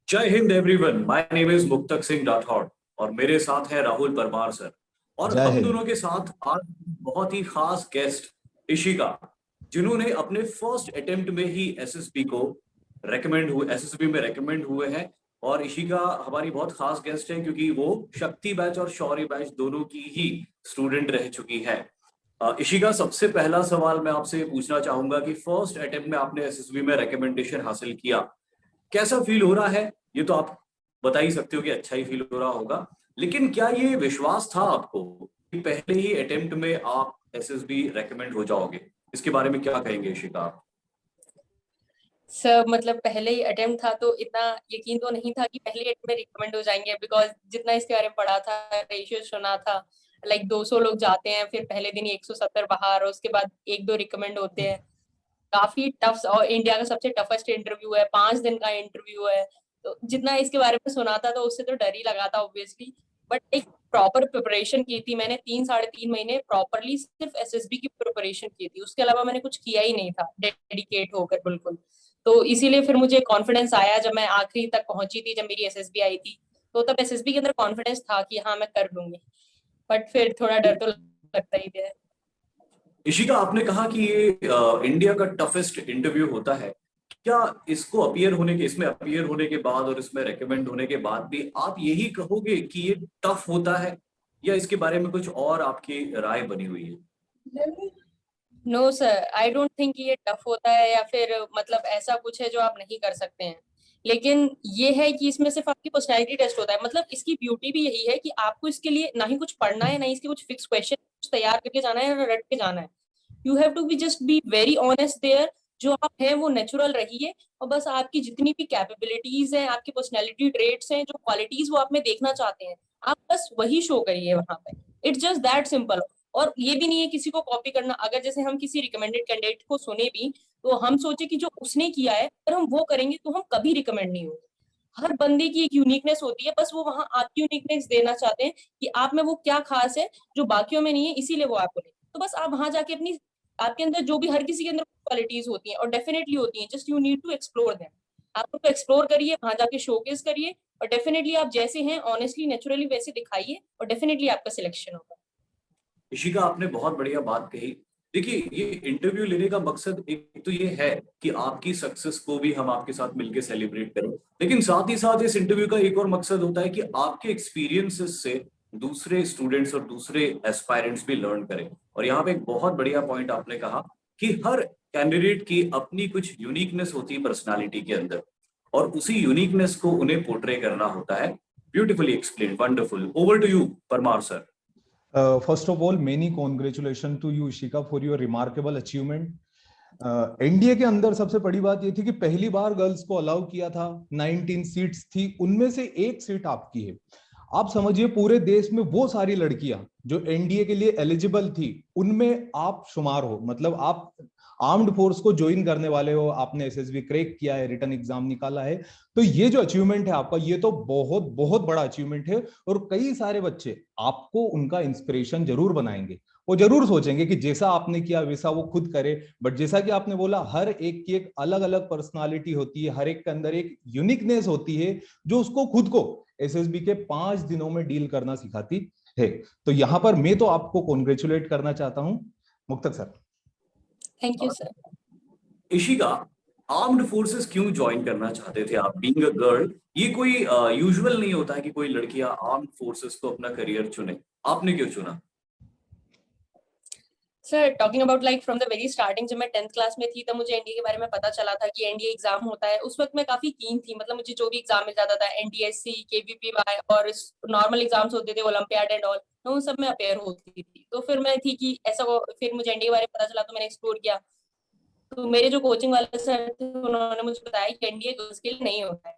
जय Hind everyone, my name is मुक्तक सिंह राठौड़ और मेरे साथ है राहुल परमार सर। और जय हम हिंद। दोनों के साथ आज बहुत ही खास गेस्ट इशिका, जिन्होंने अपने फर्स्ट अटेम्प्ट में ही एसएसबी में रेकमेंड हुए हैं। और इशिका हमारी बहुत खास गेस्ट है क्योंकि वो शक्ति बैच और शौर्य बैच दोनों की ही स्टूडेंट रह चुकी है। इशिका, सबसे पहला सवाल मैं आपसे पूछना चाहूंगा कि फर्स्ट अटेम्प्ट में आपने एसएसबी में रिकमेंडेशन हासिल किया, कैसा फील हो रहा है? ये तो आप बता ही सकते हो कि अच्छा ही फील हो रहा होगा, लेकिन क्या ये विश्वास था आपको कि पहले ही अटेम्प्ट में आप एसएसबी रेकमेंड हो जाओगे? इसके बारे में क्या कहेंगे इशिका आप? सर मतलब पहले ही अटेम्प्ट था तो इतना यकीन तो नहीं था कि पहले अटेम्प्ट में रिकमेंड हो जाएंगे, बिकॉज जितना इसके बारे में पढ़ा था, रेशियो सुना था, लाइक 200 लोग जाते हैं, फिर पहले दिन ही 170 बाहर, और उसके बाद एक दो रिकमेंड होते हैं। काफी टफ, और इंडिया का सबसे टफेस्ट इंटरव्यू है, 5 दिन का इंटरव्यू है। तो जितना इसके बारे में सुना था तो उससे तो डर ही लगा था ऑब्वियसली। बट एक प्रॉपर प्रिपरेशन की थी मैंने, 3 साढ़े 3 महीने प्रॉपरली सिर्फ एसएसबी की प्रिपरेशन की थी, उसके अलावा मैंने कुछ किया ही नहीं था डेडिकेट होकर बिल्कुल। तो इसीलिए फिर मुझे कॉन्फिडेंस आया जब मैं आखिरी तक पहुंची थी, जब मेरी एसएसबी आई थी, तो तब एसएसबी के अंदर कॉन्फिडेंस था कि हाँ मैं कर लूंगी। बट फिर थोड़ा डर तो लगता ही है। इशिका, आपने कहा कि ये इंडिया का टफेस्ट इंटरव्यू होता है। क्या इसमें अपियर होने के बाद और इसमें रेकमेंड होने के बाद भी आप यही कहोगे कि ये टफ होता है, या इसके बारे में कुछ और आपकी राय बनी हुई है? No sir, I don't think ये टफ होता है या फिर मतलब ऐसा कुछ है जो आप नहीं कर सकते हैं। लेकिन ये है कि इसमें सिर्फ आपकी पर्सनैलिटी टेस्ट होता है। मतलब इसकी ब्यूटी भी यही है कि आपको इसके लिए ना ही कुछ पढ़ना है, ना ही इसके कुछ फिक्स क्वेश्चन कुछ तैयार करके जाना है और रट के जाना है। You have to be just be very honest there. जो आप हैं वो नेचुरल रहिए, और बस आपकी जितनी भी कैपेबिलिटीज हैं, आपकी पर्सनैलिटी ट्रेट्स हैं, जो क्वालिटीज वो आप में देखना चाहते हैं, आप बस वही शो करिए वहां पे। It's just that simple. और ये भी नहीं है किसी को कॉपी करना। अगर जैसे हम किसी रिकमेंडेड कैंडिडेट को सुने भी, तो हम सोचे कि जो उसने किया है अगर हम वो करेंगे तो हम कभी रिकमेंड नहीं होंगे। हर बंदे की एक यूनिकनेस होती है, बस वो वहां आपकी यूनिकनेस देना चाहते हैं कि आप में वो क्या खास है जो बाकियों में नहीं है, इसीलिए वो आपको ले। तो बस आप वहां जाके अपनी, आपके अंदर जो भी हर किसी के अंदर क्वालिटीज होती हैं और डेफिनेटली होती हैं, just you need to explore them. आप उनको एक्सप्लोर करिए, वहां जाके शोकेस करिए, और डेफिनेटली आप जैसे हैं ऑनेस्टली नेचुरली वैसे दिखाइए, और डेफिनेटली आपका सिलेक्शन होगा। इशिका, आपने बहुत बढ़िया बात कही। देखिए, ये इंटरव्यू लेने का मकसद एक तो ये है कि आपकी सक्सेस को भी हम आपके साथ मिलकर सेलिब्रेट करें, लेकिन साथ ही साथ इस इंटरव्यू का एक और मकसद होता है कि आपके एक्सपीरियंसेस से दूसरे स्टूडेंट्स और दूसरे एस्पायरेंट्स भी लर्न करें। और यहाँ पे एक बहुत बढ़िया पॉइंट आपने कहा कि हर कैंडिडेट की अपनी कुछ यूनिकनेस होती है पर्सनालिटी के अंदर, और उसी यूनिकनेस को उन्हें पोर्ट्रे करना होता है। Beautifully explain, wonderful. Over to you Parmar sir. First of all, many congratulations to you, Ishika, for your remarkable achievement. NDA के अंदर सबसे बड़ी बात ये थी कि पहली बार गर्ल्स को अलाउ किया था। 19 सीट्स थी, उनमें से एक सीट आपकी है। आप समझिए पूरे देश में वो सारी लड़कियां जो एनडीए के लिए एलिजिबल थी, उनमें आप शुमार हो। मतलब आप आर्म्ड फोर्स को ज्वाइन करने वाले हो, आपने एसएसबी क्रैक किया है, रिटन एग्जाम निकाला है। तो ये जो अचीवमेंट है आपका, ये तो बहुत बहुत बड़ा अचीवमेंट है। और कई सारे बच्चे आपको उनका इंस्पिरेशन जरूर बनाएंगे। वो जरूर सोचेंगे कि जैसा आपने किया वैसा वो खुद करे। बट जैसा कि आपने बोला, हर एक की एक अलग अलग पर्सनालिटी होती है, हर एक के अंदर एक यूनिकनेस होती है जो उसको खुद को एसएसबी के 5 दिनों में डील करना सिखाती है। तो यहां पर मैं तो आपको कॉन्ग्रेचुलेट करना चाहता हूं, मुक्तक sir. Thank you sir. Ishika, armed forces क्यों ज्वाइन करना चाहते थे आप, बीइंग अ गर्ल? ये कोई यूजुअल नहीं होता है कि कोई लड़कियां आर्म्ड फोर्सेस को अपना करियर चुने। आपने क्यों चुना? Sir talking about like from the very starting, जब मैं 10th क्लास में थी तब मुझे एनडीए के बारे में पता चला था कि एनडीए एग्जाम होता है। उस वक्त मैं काफी कीन थी, मतलब मुझे जो भी एग्जाम मिल जाता था, एनडीएससी, केवीपीवाई और नॉर्मल एग्जाम्स होते थे, ओलंपियाड एंड ऑल, तो उन सब में अपेयर होती थी। तो फिर मैं थी कि ऐसा फिर मुझे एनडीए के बारे में पता चला तो मैंने एक्सप्लोर किया। तो मेरे जो कोचिंग वाले सर थे उन्होंने मुझे बताया कि एनडीए गर्ल्स के लिए नहीं होता है।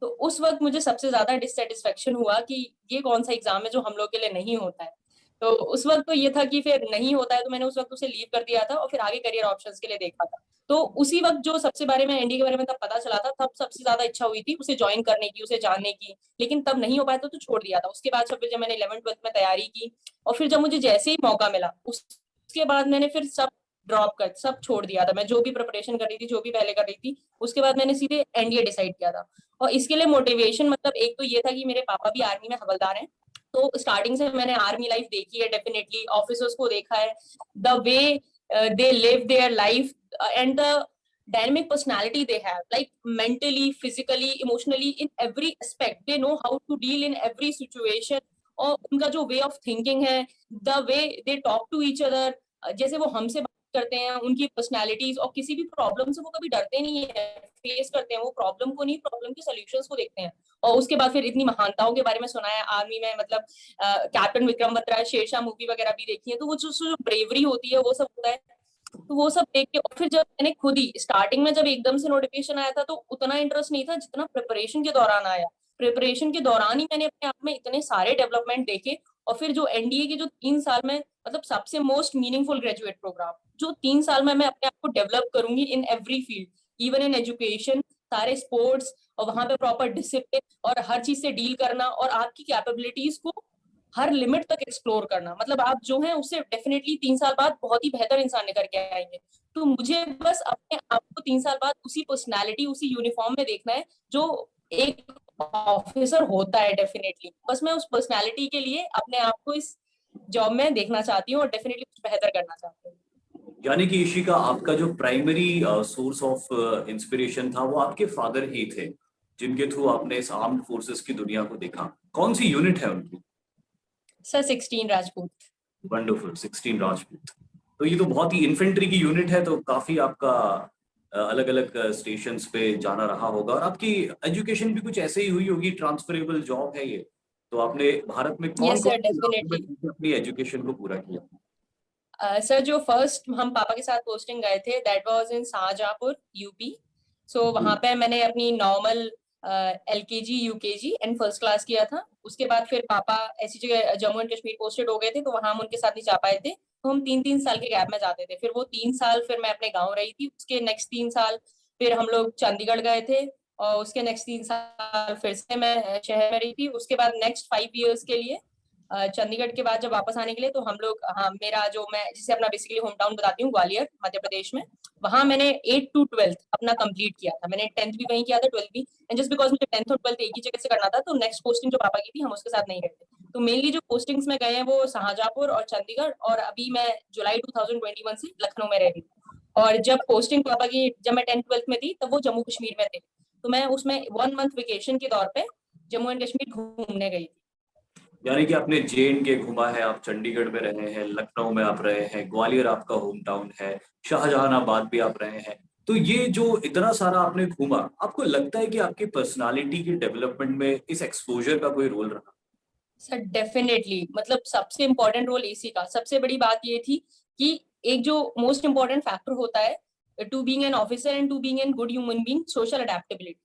तो उस वक्त मुझे सबसे ज्यादा डिससेटिस्फेक्शन हुआ कि ये कौन सा एग्जाम है जो हम लोग के लिए नहीं होता है। तो उस वक्त तो ये था कि फिर नहीं होता है, तो मैंने उस वक्त उसे लीव कर दिया था और फिर आगे करियर ऑप्शंस के लिए देखा था। तो उसी वक्त जो सबसे बारे में एनडीए के बारे में तब पता चला था, तब सबसे ज्यादा इच्छा हुई थी उसे ज्वाइन करने की, उसे जानने की। लेकिन तब नहीं हो पाया था तो छोड़ दिया था। उसके बाद फिर जब मैंने 11th 12th में तैयारी की, और फिर जब मुझे जैसे ही मौका मिला उसके बाद मैंने फिर सब ड्रॉप कर, सब छोड़ दिया था। मैं जो भी प्रिपरेशन कर रही थी, जो भी पहले कर रही थी, उसके बाद मैंने सीधे एनडीए डिसाइड किया था। और इसके लिए मोटिवेशन मतलब एक तो ये था कि मेरे पापा भी आर्मी में हवलदार हैं, तो स्टार्टिंग से मैंने आर्मी लाइफ देखी है, डेफिनेटली ऑफिसर्स को देखा है, the way they live their life and the dynamic personality they have, like mentally, physically, emotionally, in every aspect they know how to deal in every situation। और उनका जो way of thinking है, the way they talk to each other, जैसे वो हमसे बात करते हैं, उनकी पर्सनालिटीज, और किसी भी प्रॉब्लम से वो कभी डरते नहीं है, फेस करते हैं वो प्रॉब्लम को नहीं, प्रॉब्लम के सोल्यूशंस को देखते हैं। और उसके बाद फिर इतनी महानताओं के बारे में सुना है आर्मी में, मतलब कैप्टन विक्रम बत्रा, शेरशाह मूवी वगैरह भी देखी है, तो वो जो ब्रेवरी होती है वो सब होता है। तो वो सब देख के, और फिर जब मैंने खुद ही स्टार्टिंग में जब एकदम से नोटिफिकेशन आया था तो उतना इंटरेस्ट नहीं था जितना प्रिपरेशन के दौरान आया। प्रिपरेशन के दौरान ही मैंने अपने आप में इतने सारे डेवलपमेंट देखे। और फिर जो एनडीए के जो 3 साल में, मतलब सबसे मोस्ट मीनिंगफुल ग्रेजुएट प्रोग्राम, जो 3 साल में मैं अपने आप को डेवलप करूंगी in every field, even in education, सारे स्पोर्ट्स, और वहां पे प्रॉपर डिसिप्लिन और हर चीज से डील करना, और आपकी कैपेबिलिटीज को हर लिमिट तक एक्सप्लोर करना। मतलब आप जो है उससे डेफिनेटली 3 साल बाद बहुत ही बेहतर इंसान निकल के आएंगे। तो मुझे बस अपने आप को 3 साल बाद उसी पर्सनालिटी, उसी यूनिफॉर्म में देखना है जो एक ऑफिसर होता है। डेफिनेटली बस मैं उस पर्सनालिटी के लिए अपने आप को इस जॉब में देखना चाहती हूँ और डेफिनेटली कुछ बेहतर करना चाहती हूँ। यानी कि इशिका, आपका जो प्राइमरी सोर्स ऑफ इंस्पिरेशन था वो आपके फादर ही थे, जिनके थ्रू आपने इस आर्म्ड फोर्सेस की दुनिया को देखा। कौन सी यूनिट है उनकी? सर 16 राजपूत। वंडरफुल, 16 राजपूत। तो ये तो बहुत ही इन्फेंट्री की यूनिट है, तो काफी आपका अलग अलग स्टेशंस पे जाना रहा होगा। और आपकी एजुकेशन भी कुछ ऐसे ही हुई होगी, ट्रांसफरेबल जॉब है ये। तो आपने भारत में कौन यस सर, कौन डेफिनेटली। अपनी एजुकेशन को पूरा किया? सर जो फर्स्ट हम पापा के साथ पोस्टिंग गए थे, that was in Shahjahanpur UP. So वहां पे मैंने अपनी normal LKG, UKG and first class किया था। उसके बाद फिर पापा ऐसी जगह जम्मू एंड कश्मीर पोस्टेड हो गए थे, तो वहां हम उनके साथ नहीं जा पाए थे, तो हम 3-3 साल के गैप में जाते थे। फिर वो 3 साल फिर मैं अपने गाँव रही थी, उसके नेक्स्ट 3 साल फिर हम लोग चंडीगढ़ गए थे, और उसके नेक्स्ट 3 साल फिर से मैं शहर में रही थी। उसके बाद नेक्स्ट 5 years के लिए चंडीगढ़ के बाद जब वापस आने के लिए, तो हम लोग, हाँ, मेरा जो, मैं जिसे अपना बेसिकली होम टाउन बताती हूँ, ग्वालियर मध्य प्रदेश में, वहां मैंने 8 to 12 अपना कंप्लीट किया था। मैंने 10th भी वहीं किया था, 12th भी। एंड जस्ट बिकॉज मुझे 10th और 12th एक ही जगह से करना था, तो नेक्स्ट पोस्टिंग जो पापा की थी हम उसके साथ नहीं गए थे। तो मेनली जो पोस्टिंग्स में गए हैं वो शाहजहांपुर और चंडीगढ़, और अभी मैं जुलाई 2021 से लखनऊ में रह रही हूँ। और जब पोस्टिंग पापा की, जब मैं 10th-12th में थी, तब वो जम्मू कश्मीर में थे, तो मैं उसमें 1 month वेकेशन के तौर पे जम्मू एंड कश्मीर घूमने गई थी। यानी कि आपने JNK घुमा है, आप चंडीगढ़ में रहे हैं, लखनऊ में आप रहे हैं, ग्वालियर आपका होम टाउन है, शाहजहानाबाद भी आप रहे हैं। तो ये जो इतना सारा आपने घूमा, आपको लगता है कि आपकी पर्सनालिटी के डेवलपमेंट में इस एक्सपोजर का कोई रोल रहा? सर डेफिनेटली, मतलब सबसे इम्पोर्टेंट रोल इसी का, सबसे बड़ी बात ये थी कि एक जो मोस्ट इम्पोर्टेंट फैक्टर होता है to being an officer and to being an good human being, social adaptability.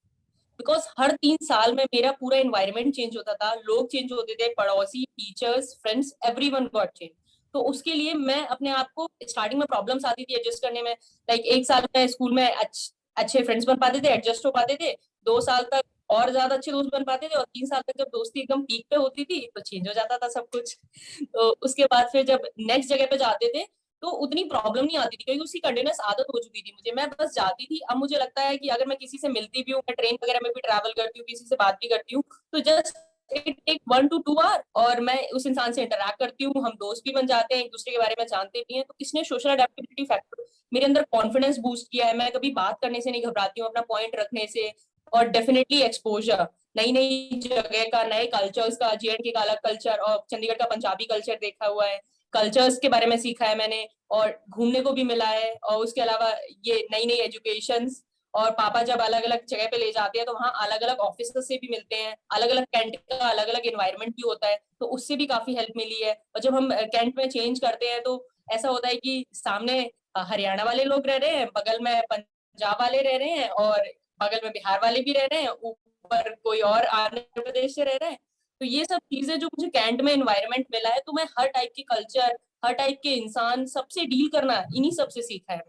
Because हर 3 साल में मेरा पूरा एनवायरनमेंट चेंज होता था, लोग चेंज होते थे, पड़ोसी, teachers, friends, everyone got change. तो उसके लिए मैं अपने आप को, स्टार्टिंग में प्रॉब्लम्स आती थी एडजस्ट करने में, लाइक 1 साल में स्कूल में अच्छे फ्रेंड्स बन पाते थे, एडजस्ट हो पाते थे, 2 साल तक और ज्यादा अच्छे दोस्त बन पाते थे, और 3 साल तक जब दोस्ती एकदम पीक पे होती थी तो चेंज हो जाता था सब कुछ। तो उसके बाद फिर जब नेक्स्ट जगह पे जाते थे तो उतनी प्रॉब्लम नहीं आती थी, क्योंकि उसकी कंटिन्यूस आदत हो चुकी थी मुझे, मैं बस जाती थी। अब मुझे लगता है कि अगर मैं किसी से मिलती भी हूँ, मैं ट्रेन वगैरह में भी ट्रैवल करती हूँ, किसी से बात भी करती हूँ, तो just it take 1 to 2 hours और मैं उस इंसान से इंटरैक्ट करती हूँ, हम दोस्त भी बन जाते हैं, एक दूसरे के बारे में जानते भी हैं। तो इसने सोशल अडेप्टेबिलिटी फैक्टर मेरे अंदर कॉन्फिडेंस बूस्ट किया है, मैं कभी बात करने से नहीं घबराती हूँ, अपना पॉइंट रखने से। और डेफिनेटली एक्सपोजर, नई नई जगह का, नए कल्चर्स का, JNK का अलग कल्चर और चंडीगढ़ का पंजाबी कल्चर देखा हुआ है, कल्चर्स के बारे में सीखा है मैंने, और घूमने को भी मिला है। और उसके अलावा ये नई नई एजुकेशंस, और पापा जब अलग अलग जगह पे ले जाते हैं तो वहाँ अलग अलग ऑफिसर से भी मिलते हैं, अलग अलग कैंट का अलग अलग एनवायरनमेंट भी होता है, तो उससे भी काफी हेल्प मिली है। और जब हम कैंट में चेंज करते हैं तो ऐसा होता है कि सामने हरियाणा वाले लोग रह रहे हैं, बगल में पंजाब वाले रह रहे हैं, और बगल में बिहार वाले भी रह रहे हैं, ऊपर कोई और आंध्र प्रदेश से रह रहे हैं। तो ये सब चीजें जो मुझे कैंट में एनवायरनमेंट मिला है, तो मैं हर टाइप की कल्चर, हर टाइप के इंसान, सबसे डील करना इन्हीं सबसे सीखा है।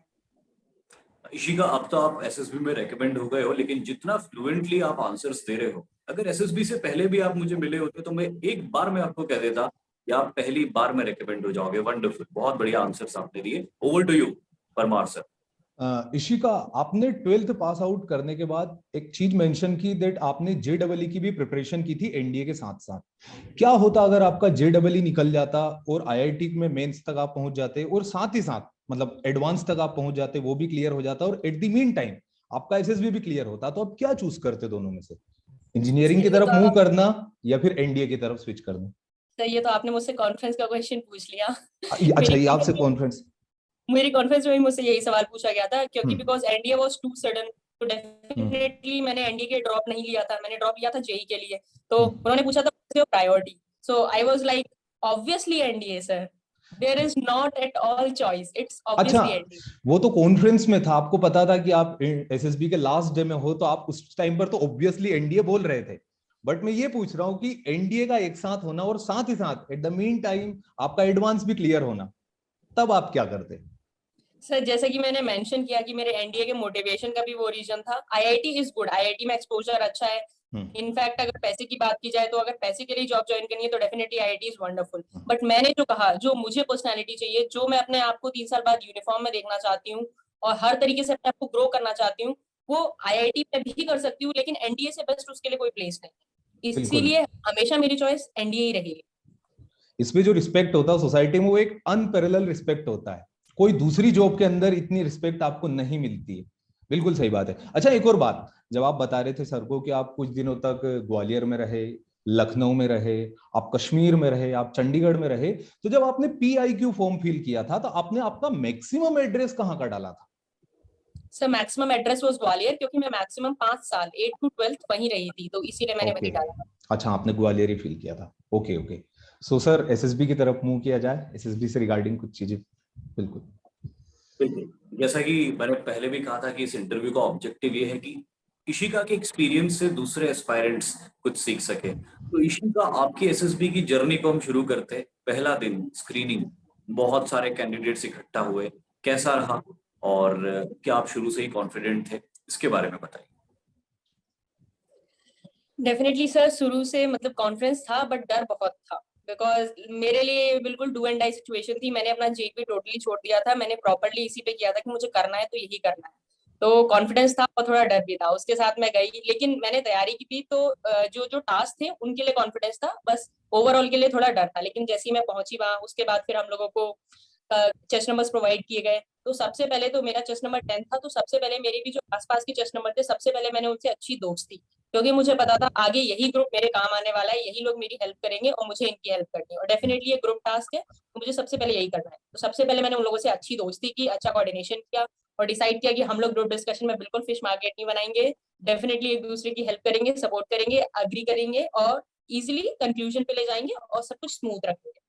इशिका, अब तो आप SSB में रेकमेंड हो गए हो, लेकिन जितना फ्लुएंटली आप आंसर्स दे रहे हो, अगर SSB से पहले भी आप मुझे मिले होते तो मैं एक बार में आपको कह देता कि आप पहली बार में रेकमेंड हो जाओगे। वंडरफुल, बहुत बढ़िया आंसर्स आपने दिए। Over to you. Parmar sir. Ishika, आपने 12th पास आउट करने के बाद एक चीज मेंशन की दैट आपने जेडबलई की भी प्रिपरेशन की थी एनडीए के साथ साथ। क्या होता अगर आपका जेडबलई निकल जाता और आईआईटी में मेंस तक आप पहुंच जाते और साथ ही साथ मतलब एडवांस तक आप पहुंच जाते, वो भी क्लियर हो जाता और एट द मीन टाइम आपका एसएसबी भी क्लियर होता, तो आप क्या चूज करते दोनों में से? इंजीनियरिंग की ये तरफ तो मूव करना या फिर एनडीए की तरफ स्विच करना? सर ये तो आपने मुझसे कॉन्फ्रेंस का क्वेश्चन पूछ लिया। अच्छा, मेरी ये आपसे कॉन्फ्रेंस। मेरी कॉन्फ्रेंस में भी मुझसे यही सवाल पूछा गया था, क्योंकि hmm because NDA was too sudden, तो हम्म डेफिनेटली मैंने एनडीए के ड्रॉप नहीं लिया था, मैंने ड्रॉप लिया था जेई के लिए। तो हम्म। उन्होंने पूछा था priority, so I was like obviously NDA sir, there is not at all choice, it's अच्छा, ऑब्वियसली एनडीए। वो तो कॉन्फ्रेंस में था, आपको पता था कि आप एसएसबी के लास्ट डे में हो, तो आप उस टाइम पर तो ऑब्वियसली एनडीए बोल रहे थे। बट मैं ये पूछ रहा हूँ कि एनडीए का एक साथ होना और साथ ही साथ एट द मीन टाइम आपका एडवांस भी क्लियर होना, तब आप क्या करते? सर जैसे कि मैंने मेंशन किया कि मेरे एनडीए के मोटिवेशन का भी वो रीजन था, आईआईटी इज गुड, आईआईटी में एक्सपोजर अच्छा है। हम्म इनफैक्ट अगर पैसे की बात की जाए तो अगर पैसे के लिए जॉब ज्वाइन करनी है तो definitely IIT is wonderful. But मैंने जो कहा, जो मुझे पर्सनैलिटी चाहिए, जो मैं अपने आप को 3 साल बाद यूनिफॉर्म में देखना चाहती हूँ और हर तरीके से अपने आप को ग्रो करना चाहती हूँ, वो आईआईटी में भी कर सकती हूँ, लेकिन एनडीए से बेस्ट उसके लिए कोई प्लेस नहीं। बिल्कुल। इसीलिए हमेशा मेरी चॉइस एनडीए ही रहेगी। इसमें जो रिस्पेक्ट होता है सोसाइटी में, वो एक अनपैरेलल रिस्पेक्ट होता है। कोई दूसरी जॉब के अंदर इतनी रिस्पेक्ट आपको नहीं मिलती है। बिल्कुल सही बात है। अच्छा, एक और बात, जब आप बता रहे थे सर को कि आप कुछ दिनों तक ग्वालियर में रहे, लखनऊ में रहे, आप कश्मीर में रहे, आप चंडीगढ़ में रहे, तो जब आपने पीआईक्यू फॉर्म फिल किया था तो आपने आपका मैक्सिमम एड्रेस कहाँ का डाला था? Sir maximum address was Gwalior, क्योंकि मैं मैक्सिमम 5 साल 8 to 12 वहीं रही थी, तो इसीलिए मैंने ओके, वहीं डाला। अच्छा, आपने ग्वालियर ही फिल किया था। Okay okay. So sir, SSB की तरफ मूव किया जाए, एसएसबी से रिगार्डिंग कुछ चीजें। बिल्कुल। बिल्कुल, जैसा कि मैंने पहले भी कहा था कि इस इंटरव्यू का ऑब्जेक्टिव ये है कि इशिका के एक्सपीरियंस से दूसरे एस्पायरेंट्स कुछ सीख सके। तो इशिका, आपकी एसएसबी की जर्नी को हम शुरू करते हैं। पहला दिन स्क्रीनिंग, बहुत सारे कैंडिडेट्स इकट्ठा हुए, कैसा रहा और क्या आप शुरू से ही कॉन्फिडेंट थे, इसके बारे में बताइए। डेफिनेटली सर, शुरू से मतलब कॉन्फ्रेंस था बट डर बहुत था, बिकॉज मेरे लिए बिल्कुल डू एंड डाई सिचुएशन थी। मैंने अपना जेई टोटली छोड़ दिया था, मैंने प्रॉपरली इसी पे किया था कि मुझे करना है तो यही करना है। तो कॉन्फिडेंस था और थोड़ा डर भी था, उसके साथ मैं गई, लेकिन मैंने तैयारी की थी। तो जो जो टास्क थे उनके लिए कॉन्फिडेंस था, बस ओवरऑल के लिए थोड़ा डर था। लेकिन जैसे ही मैं पहुंची वहां, उसके बाद फिर हम लोगों को चेस्ट नंबर्स प्रोवाइड किए गए। तो सबसे पहले तो मेरा चेस्ट नंबर 10 था, तो सबसे पहले मेरे भी जो आसपास के चेस्ट नंबर थे, सबसे पहले मैंने उनसे अच्छी दोस्ती, क्योंकि मुझे पता था आगे यही ग्रुप मेरे काम आने वाला है, यही लोग मेरी हेल्प करेंगे और मुझे इनकी हेल्प करनी है, और डेफिनेटली ये ग्रुप टास्क है तो मुझे सबसे पहले यही करना है। तो सबसे पहले मैंने उन लोगों से अच्छी दोस्ती की, अच्छा कोऑर्डिनेशन किया और डिसाइड किया कि हम लोग ग्रुप डिस्कशन में बिल्कुल फिश मार्केट नहीं बनाएंगे, डेफिनेटली एक दूसरे की हेल्प करेंगे, सपोर्ट करेंगे, अग्री करेंगे और इजिली कंक्लूजन पे ले जाएंगे और सब कुछ स्मूथ रखेंगे।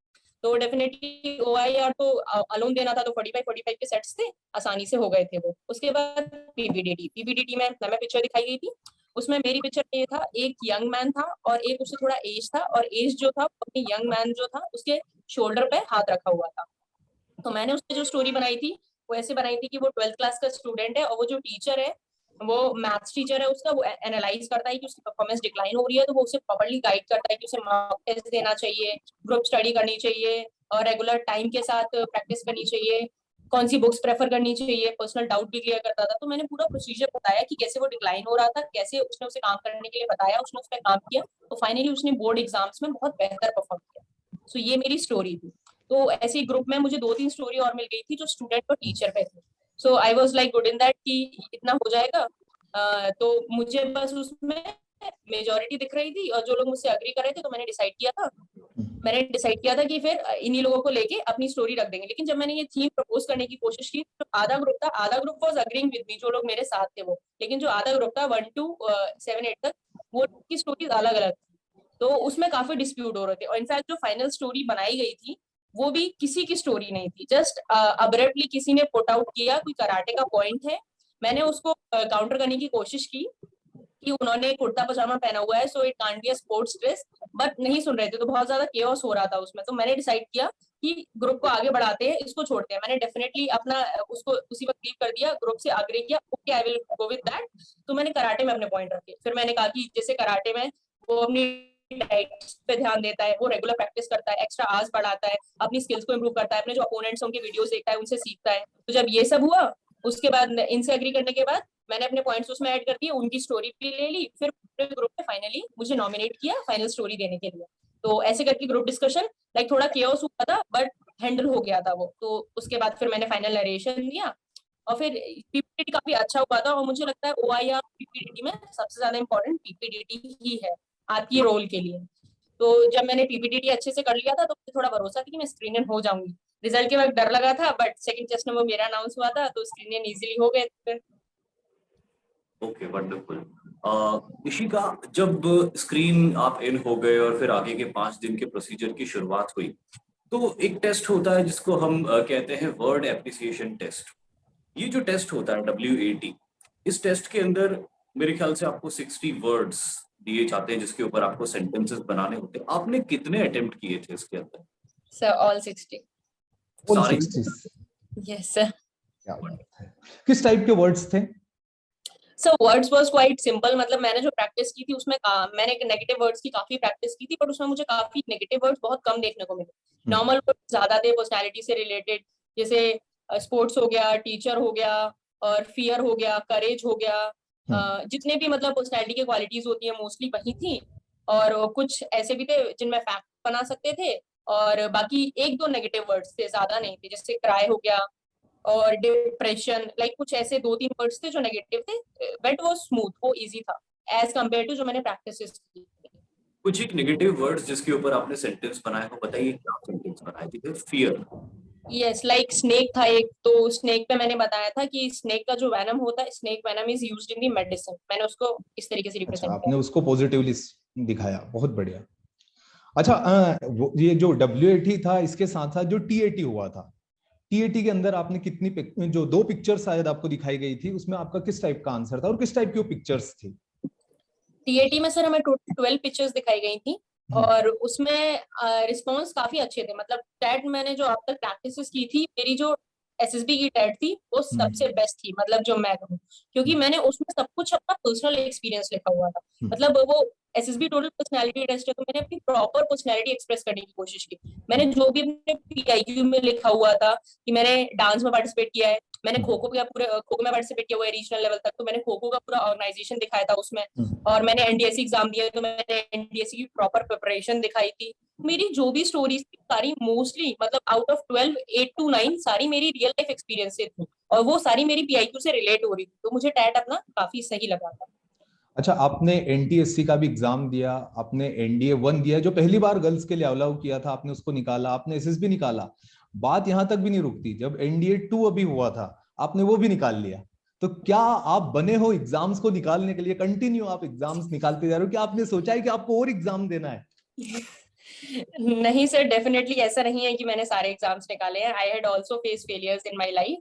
तो डेफिनेटली ओआईआर तो अलोन देना था, तो 45 के सेट्स थे, आसानी से हो गए थे वो। उसके बाद पीवीडीटी में हमें पिक्चर दिखाई गई थी। उसमें मेरी पिक्चर में ये था, एक यंग मैन था और एक उससे थोड़ा एज था, और एज जो था अपने यंग मैन जो था उसके शोल्डर पे हाथ रखा हुआ था। तो मैंने उसपे जो स्टोरी बनाई थी वो ऐसे बनाई थी कि वो 12th क्लास का स्टूडेंट है और वो जो टीचर है, वो मैथ्स टीचर है उसका, वो एनालाइज करता है कि उसकी परफॉर्मेंस डिक्लाइन हो रही है, तो वो उसे प्रॉपर्ली गाइड करता है कि उसे मॉक टेस्ट देना चाहिए, ग्रुप स्टडी करनी चाहिए और रेगुलर टाइम के साथ प्रैक्टिस करनी चाहिए, कौन सी बुक्स प्रेफर करनी चाहिए, पर्सनल डाउट भी क्लियर करता था। तो मैंने पूरा प्रोसीजर बताया कि कैसे वो डिक्लाइन हो रहा था, कैसे उसने उसे काम करने के लिए बताया, उसने उस पर काम किया, तो फाइनली उसने बोर्ड एग्जाम्स में बहुत बेहतर परफॉर्म किया। सो ये मेरी स्टोरी थी। तो ऐसे ही ग्रुप में मुझे 2-3 स्टोरी और मिल गई थी जो स्टूडेंट और टीचर पे थे। So I was like good in that कि इतना हो जाएगा। तो मुझे बस उसमें मेजोरिटी दिख रही थी और जो लोग मुझसे अग्री कर रहे थे, तो मैंने डिसाइड किया था कि फिर इन्हीं लोगों को लेके अपनी स्टोरी रख देंगे। लेकिन जब मैंने ये थीम प्रपोज करने की कोशिश की, तो आधा ग्रुप था, आधा group was agreeing with me, जो लोग मेरे साथ थे वो, लेकिन जो आधा ग्रुप था 1 to 7 8 तक, वो की स्टोरीज अलग अलग थी। तो उसमें काफी डिस्प्यूट हो रहे थे और इनफैक्ट जो फाइनल स्टोरी बनाई गई थी वो भी किसी की स्टोरी नहीं थी, जस्ट अब्रप्टली किसी ने पुट आउट किया, कोई कराटे का पॉइंट है, मैंने उसको काउंटर करने की कोशिश की कि उन्होंने कुर्ता पजामा पहना हुआ है, so it can't be a sports dress, but नहीं सुन रहे थे, तो बहुत ज्यादा केओस हो रहा था उसमें। तो मैंने डिसाइड किया कि ग्रुप को आगे बढ़ाते हैं, इसको छोड़ते हैं। मैंने डेफिनेटली अपना उसको उसी वक्त लीव कर दिया, ग्रुप से आग्रह किया, okay I will go with that. तो मैंने कराटे में अपने पॉइंट रखे, फिर मैंने कहा कि जैसे कराटे में वो अपनी डाइट पे ध्यान देता है, वो रेगुलर प्रैक्टिस करता है, एक्स्ट्रा आवर्स पढ़ाता है, अपनी स्किल्स को इम्प्रूव करता है, अपने जो अपोनेंट्स हैं उनके वीडियोस देखता है, उनसे सीखता है। तो जब ये सब हुआ, उसके बाद इनसे एग्री करने के बाद मैंने अपने पॉइंट्स उसमें ऐड कर दिए, उनकी स्टोरी भी ले ली, फिर पूरे ग्रुप ने फाइनली मुझे नॉमिनेट किया फाइनल स्टोरी देने के लिए। तो ऐसे करके ग्रुप डिस्कशन लाइक थोड़ा केओस हुआ था बट हैंडल हो गया था वो। तो उसके बाद फिर मैंने फाइनल नरेशन दिया और फिर पीपीडीटी काफी अच्छा हुआ था। और मुझे लगता है ओआईआर पीपीडीटी में सबसे ज्यादा इंपॉर्टेंट पीपीडीटी ही है आपकी रोल के लिए। तो जब मैंने पीपीडीटी अच्छे से कर लिया था तो मुझे थोड़ा भरोसा था कि मैं स्क्रीन इन हो जाऊंगी। रिजल्ट के वक्त डर लगा था बट सेकंड टेस्ट में वो मेरा अनाउंस हुआ था तो स्क्रीन इन इजीली हो गए थे। Okay, wonderful. इशिका, जब स्क्रीन आप इन हो गए और फिर आगे के 5 दिन के प्रोसीजर की शुरुआत हुई, तो एक टेस्ट होता है जिसको हम कहते हैं वर्ड एप्रिसिएशन टेस्ट। ये जो टेस्ट होता है WAT, इस टेस्ट के अंदर मेरे ख्याल से आपको 60 वर्ड्स दिए जाते हैं जिसके ऊपर आपको सेंटेंसेस बनाने होते हैं। आपने कितने अटेम्प्ट किए थे इसके अंदर? Sir all 60। All सारे? 60? Yes sir. क्या बात है। किस टाइप के वर्ड्स थे? सो वर्ड्स वाज क्वाइट सिंपल। मतलब मैंने जो प्रैक्टिस की थी उसमें मैंने नेगेटिव वर्ड्स की काफी प्रैक्टिस की थी बट उसमें मुझे काफी नेगेटिव वर्ड्स बहुत कम देखने को मिले। नॉर्मल वर्ड्स ज्यादा थे पर्सनालिटी से रिलेटेड, जैसे स्पोर्ट्स हो गया, टीचर हो गया और फियर हो गया, करेज हो गया। जितने भी मतलब पर्सनालिटी की क्वालिटीज होती है मोस्टली वही थी। और कुछ ऐसे भी थे जिनमें फैक्ट बना सकते थे और बाकी 1-2 नेगेटिव वर्ड्स थे, ज्यादा नहीं थे, जैसे क्राई हो गया और डिप्रेशन। लाइक कुछ ऐसे 2-3 वर्ड्स थे जो नेगेटिव थे बट वो स्मूथ, वो इजी था एज कम्पेयर टू जो मैंने प्रैक्टिस की। कुछ एक नेगेटिव वर्ड्स जिसके ऊपर आपने सेंटेंस बनाया हो, बताइए क्या सेंटेंस बनाए थे? फियर। यस, लाइक स्नेक था एक, तो स्नेक पे मैंने बताया था कि स्नेक का जो वेनम होता है, snake venom is used in the medicine. मैंने उसको इस तरीके से अच्छा, रिप्रेजेंट आपने किया। उसको पॉजिटिवली दिखाया, बहुत बढ़िया। अच्छा, ये जो WAT था इसके साथ साथ जो TAT हुआ था, TAT के अंदर आपने कितनी जो 2 पिक्चर्स शायद आपको दिखाई गई थी, उसमें आपका किस टाइप का आंसर था और किस टाइप की वो पिक्चर्स थी? टीएटी में सर हमें टोटल 12 पिक्चर्स दिखाई गई थी और उसमें रिस्पॉन्स काफी अच्छे थे। मतलब टैट मैंने जो अब तक प्रैक्टिस की थी, मेरी जो SSB की टैट थी वो सबसे बेस्ट थी, मतलब जो मैं कहूँ, क्योंकि मैंने उसमें सब कुछ अपना पर्सनल एक्सपीरियंस लिखा हुआ था। मतलब वो SSB टोटल पर्सनैलिटी टेस्ट है तो मैंने अपनी प्रॉपर पर्सनैलिटी एक्सप्रेस करने की कोशिश की। मैंने जो भी अपने PIQ में लिखा हुआ था कि मैंने डांस में पार्टिसिपेट किया है, मैंने खो खो में पार्टिसिपेट किया हुआ है रीजनल लेवल तक, तो मैंने खो खो का पूरा ऑर्गेनाइजेशन दिखाया था उसमें। और मैंने NDSC एग्जाम दिया तो मैंने NDSC की प्रॉपर प्रिपरेशन दिखाई थी। मेरी जो भी स्टोरीज थी सारी मोस्टली मतलब आउट ऑफ 12 8 to 9 सारी मेरी रियल लाइफ एक्सपीरियंस से थी और वो सारी मेरी PIQ से रिलेट हो रही थी, तो मुझे टैट अपना काफी सही लगा था। अच्छा, आपने NTSC का भी एग्जाम दिया, आपने NDA 1 दिया जो पहली बार गर्ल्स के लिए अलाउ किया था, आपने उसको निकाला, आपने SSB निकाला। बात यहां तक भी नहीं रुकती, जब NDA 2 अभी हुआ था आपने वो भी निकाल लिया। तो क्या आप बने हो एग्जाम्स को निकालने के लिए? कंटिन्यू आप एग्जाम्स निकालते जा रहे हो, क्या आपने सोचा है कि आपको और एग्जाम देना है? नहीं सर, डेफिनेटली ऐसा नहीं है कि मैंने सारे एग्जाम्स निकाले हैं। I had also face failures in my life.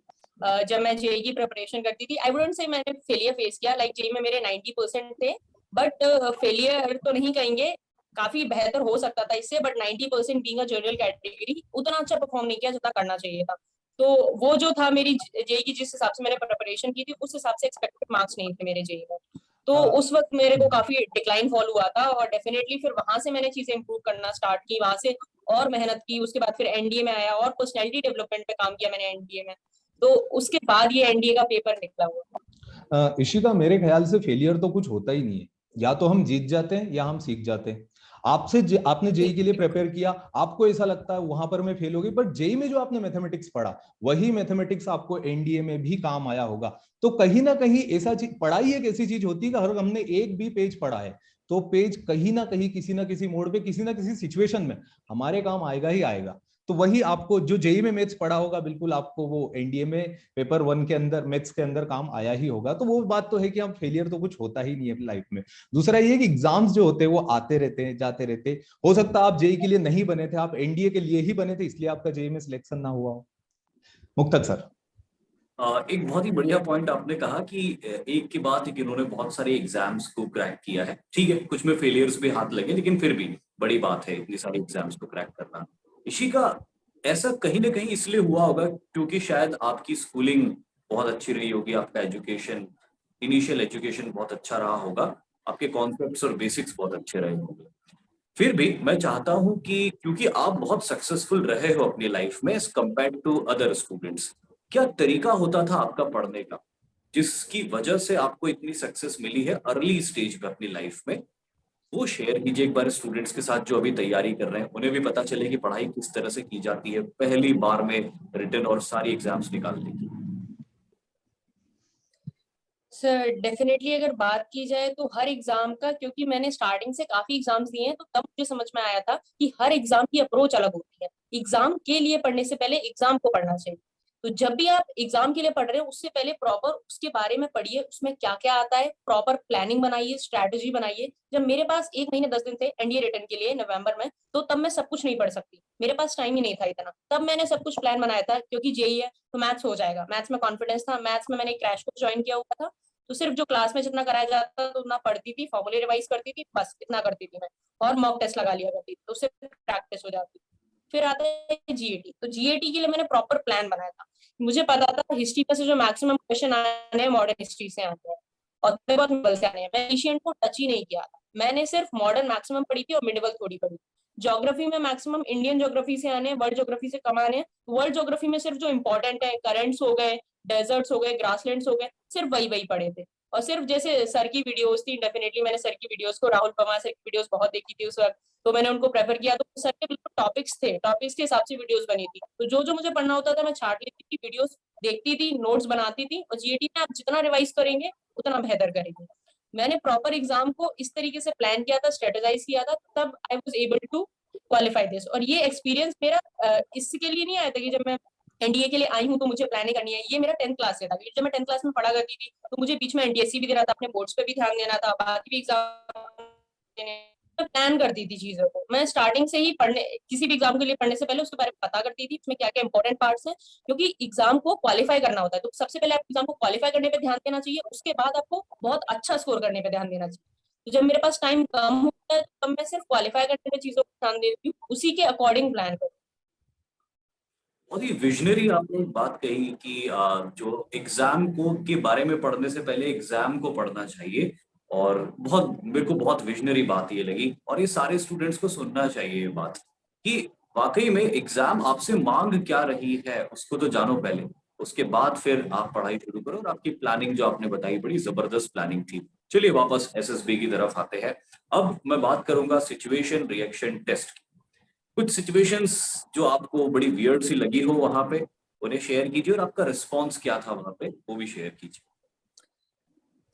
जब मैं जेई की प्रिपरेशन करती थी, आई वुडंट से मैंने फेलियर फेस किया। लाइक जेई में मेरे 90% थे बट फेलियर तो नहीं कहेंगे, काफी बेहतर हो सकता था इससे, but 90% being a general category उतना अच्छा परफॉर्म नहीं किया जितना करना चाहिए था। तो वो जो था मेरी जेई की, जिस हिसाब से मैंने प्रिपरेशन की थी उस हिसाब से एक्सपेक्टेड मार्क्स नहीं थे मेरे जेई में। तो उस वक्त मेरे को काफी डिक्लाइन फॉल हुआ था और डेफिनेटली फिर वहां से मैंने चीजें इंप्रूव करना स्टार्ट की, वहां से और मेहनत की। उसके बाद फिर एनडीए में आया और पर्सनैलिटी डेवलपमेंट पे काम किया मैंने एनडीए में, तो उसके बाद ये एनडीए का पेपर निकला हुआ। इशिका, मेरे ख्याल से फेलियर तो कुछ होता ही नहीं है, या तो हम जीत जाते हैं या हम सीख जाते हैं। आपने जेई के लिए प्रिपेयर किया, आपको ऐसा लगता है वहां पर मैं फेल हो गई, बट जेई में जो आपने मैथमेटिक्स पढ़ा वही मैथमेटिक्स आपको एनडीए में भी काम आया होगा। तो कहीं ना कहीं ऐसा चीज, पढ़ाई एक ऐसी चीज होती है कि अगर हमने एक भी पेज पढ़ा है तो पेज कहीं ना कहीं किसी ना किसी मोड़ पे किसी ना किसी सिचुएशन में हमारे काम आएगा ही आएगा। तो वही आपको जो जेई में मैथ्स पढ़ा होगा बिल्कुल आपको वो एनडीए में पेपर 1 के अंदर मैथ्स के अंदर काम आया ही होगा। तो वो बात तो है कि हम फेलियर तो कुछ होता ही नहीं है लाइफ में। दूसरा ये कि एग्जाम्स जो होते हैं वो आते रहते हैं जाते रहते हैं। हो सकता है आप जेई के लिए नहीं बने थे, आप एनडीए के लिए ही बने थे, इसलिए आपका जेई में सिलेक्शन ना हुआ हो। मुक्तक सर। एक बहुत ही बढ़िया पॉइंट आपने कहा कि एक के बाद एक इन्होंने बहुत सारे एग्जाम्स को क्रैक किया है। ठीक है, कुछ में फेलियर्स भी हाथ लगे लेकिन फिर भी बड़ी बात है इतनी सारी एग्जाम्स को क्रैक करना। इशिका, ऐसा कहीं ना कहीं इसलिए हुआ होगा क्योंकि शायद आपकी स्कूलिंग बहुत अच्छी रही होगी, आपका एजुकेशन, इनिशियल एजुकेशन बहुत अच्छा रहा होगा, आपके कॉन्सेप्ट्स और बेसिक्स बहुत अच्छे रहे होंगे। फिर भी मैं चाहता हूं कि क्योंकि आप बहुत सक्सेसफुल रहे हो अपनी लाइफ में as compare to other students, क्या तरीका होता था आपका पढ़ने का जिसकी वजह से आपको इतनी सक्सेस मिली है अर्ली स्टेज पे अपनी लाइफ में? वो शेयर कीजिए एक बार स्टूडेंट्स के साथ जो अभी तैयारी कर रहे हैं, उन्हें भी पता चले कि पढ़ाई किस तरह से की जाती है पहली बार में रिटन और सारी एग्जाम्स निकालने की। सर डेफिनेटली अगर बात की जाए तो हर एग्जाम का, क्योंकि मैंने स्टार्टिंग से काफी एग्जाम्स दिए हैं, तो तब मुझे समझ में आया था कि हर एग्जाम की अप्रोच अलग होती है। एग्जाम के लिए पढ़ने से पहले एग्जाम को पढ़ना चाहिए। तो जब भी आप एग्जाम के लिए पढ़ रहे हो उससे पहले प्रॉपर उसके बारे में पढ़िए, उसमें क्या क्या आता है, प्रॉपर प्लानिंग बनाइए, स्ट्रैटेजी बनाइए। जब मेरे पास 1 महीने 10 दिन थे एनडीए रिटर्न के लिए नवंबर में, तो तब मैं सब कुछ नहीं पढ़ सकती, मेरे पास टाइम ही नहीं था इतना। तब मैंने सब कुछ प्लान बनाया था, क्योंकि जेई है तो मैथ्स हो जाएगा, मैथ्स में कॉन्फिडेंस था। मैथ्स में मैंने क्रैश कोर्स ज्वाइन किया हुआ था, तो सिर्फ जो क्लास में जितना कराया जाता तो उतना पढ़ती थी, फॉर्मूले रिवाइज करती थी, बस इतना करती थी मैं। और मॉक टेस्ट लगा लिया करती थी, तो उससे प्रैक्टिस हो जाती। फिर आता है जीएटी, तो जीएटी के लिए मैंने प्रॉपर प्लान बनाया था। मुझे पता था हिस्ट्री में से जो मैक्सिमम क्वेश्चन आने हैं मॉडर्न हिस्ट्री से आते हैं, और थोड़े बहुत मिडल से आने हैं। मैं एशियन को टच ही नहीं किया था, मैंने सिर्फ मॉडर्न मैक्सिमम पढ़ी थी और मिडिवल थोड़ी पढ़ी। ज्योग्राफी में मैक्सिमम इंडियन ज्योग्राफी से आने हैं, वर्ल्ड ज्योग्राफी से कम आने हैं। वर्ल्ड ज्योग्राफी में सिर्फ जो इंपॉर्टेंट है, करेंट्स हो गए, डेजर्ट्स हो गए, ग्रासलैंड्स हो गए, सिर्फ वही वही पढ़े थे। और सिर्फ जैसे सर की वीडियोस थी, डेफिनेटली मैंने सर की वीडियोस को, राहुल पवार सर की वीडियोस बहुत देखी थी उस वक्त, तो मैंने उनको प्रेफर किया। तो सर के बिल्कुल टॉपिक्स थे, टॉपिक्स के हिसाब से वीडियोस बनी थी, तो जो जो मुझे पढ़ना होता था मैं छाट लेती थी, वीडियोस देखती थी, नोट्स बनाती थी। और जीएटी में आप जितना रिवाइज करेंगे उतना बेहतर करेंगे। मैंने प्रॉपर एग्जाम को इस तरीके से प्लान किया था, स्ट्रेटेजाइज किया था, तब I was able to qualify this. और ये एक्सपीरियंस मेरा इसके लिए नहीं आया था कि जब मैं एनडीए के लिए आई हूँ तो मुझे प्लानिंग करनी है। ये मेरा 10th क्लास से था, जब मैं 10th क्लास में पढ़ा करती थी तो मुझे बीच में एनटीएससी भी देना था, अपने बोर्ड्स पे भी ध्यान देना था, बाकी भी एग्जाम देने, मैं प्लान करती थी चीजों को। मैं स्टार्टिंग से ही पढ़ने, किसी भी एग्जाम के लिए पढ़ने से पहले उसके बारे में पता करती थी, उसमें क्या क्या इंपॉर्टेंट पार्ट्स हैं, क्योंकि एग्जाम को क्वालिफाई करना होता है। तो सबसे पहले आपको एग्जाम को क्वालिफाई करने पे ध्यान देना चाहिए, उसके बाद आपको बहुत अच्छा स्कोर करने पे ध्यान देना चाहिए। तो जब मेरे पास टाइम कम होता है तब मैं सिर्फ क्वालिफाई करने पे चीजों को ध्यान देती हूँ, उसी के अकॉर्डिंग प्लान करती बहुत ही विजनरी आपने एक बात कही कि जो एग्जाम को के बारे में पढ़ने से पहले एग्जाम को पढ़ना चाहिए। और बहुत मेरे को बहुत विजनरी बात ये लगी, और ये सारे स्टूडेंट्स को सुनना चाहिए ये बात कि वाकई में एग्जाम आपसे मांग क्या रही है उसको तो जानो पहले, उसके बाद फिर आप पढ़ाई शुरू करो। और आपकी प्लानिंग जो आपने बताई बड़ी जबरदस्त प्लानिंग थी। चलिए वापस एसएसबी की तरफ आते हैं। अब मैं बात करूंगा सिचुएशन रिएक्शन टेस्ट। कुछ सिचुएशंस जो आपको बड़ी वियर्ड सी लगी हो वहां पे, उन्हें शेयर कीजिए, और आपका रिस्पॉन्स क्या था वहां पे वो भी शेयर कीजिए।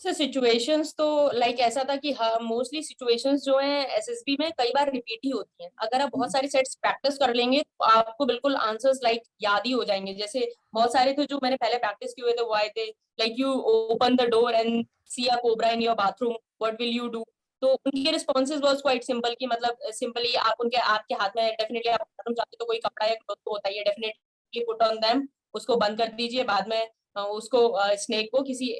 सर सिचुएशंस तो लाइक ऐसा था कि हाँ, मोस्टली सिचुएशंस जो हैं एसएसबी में कई बार रिपीट ही होती हैं। अगर आप बहुत सारे सेट्स प्रैक्टिस कर लेंगे तो आपको बिल्कुल आंसर्स लाइक याद ही हो जाएंगे। जैसे बहुत सारे थे जो मैंने पहले प्रैक्टिस किए हुए थे, वो आए थे like you open the door and see a cobra in your bathroom, what will you do. तो उनके रिस्पॉन्सेज वाज क्वाइट सिंपल, कि मतलब सिंपली आप उनके, आपके हाथ में डेफिनेटली आप बाथरूम जाते तो कोई कपड़ा या क्लॉथ तो होता ही है, डेफिनेटली पुट ऑन देम, उसको बंद कर दीजिए। बाद में उसको स्नेक को किसी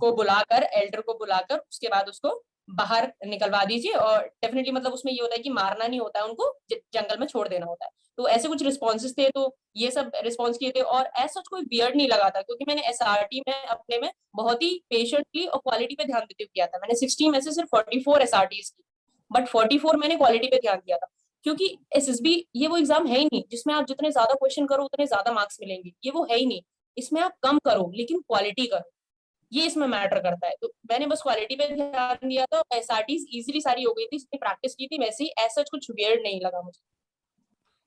को बुलाकर, एल्डर को बुलाकर उसके बाद उसको बाहर निकलवा दीजिए। और डेफिनेटली मतलब उसमें ये होता है कि मारना नहीं होता है, उनको जंगल में छोड़ देना होता है। तो ऐसे कुछ रिस्पॉन्सेज थे, तो ये सब रिस्पॉन्स किए थे। और ऐसा कोई वियर्ड नहीं लगा था, क्योंकि मैंने एसआरटी में अपने में बहुत ही पेशेंटली और क्वालिटी पे ध्यान देते हुए किया था। मैंने 60 में से सिर्फ 44 एसआरटीज की, बट 44 मैंने क्वालिटी पे ध्यान दिया था। क्योंकि एसएसबी ये वो एग्जाम है ही नहीं जिसमें आप जितने ज्यादा क्वेश्चन करो उतने ज्यादा मार्क्स मिलेंगे, ये वो है ही नहीं। इसमें आप कम करो लेकिन क्वालिटी करो, ये इसमें मैटर करता है। तो मैंने बस क्वालिटी पे ध्यान दिया था, एसआरटीज इजीली सारी हो गई थी, जितनी प्रैक्टिस की थी वैसे ही, ऐसा कुछ वियर्ड नहीं लगा मुझे।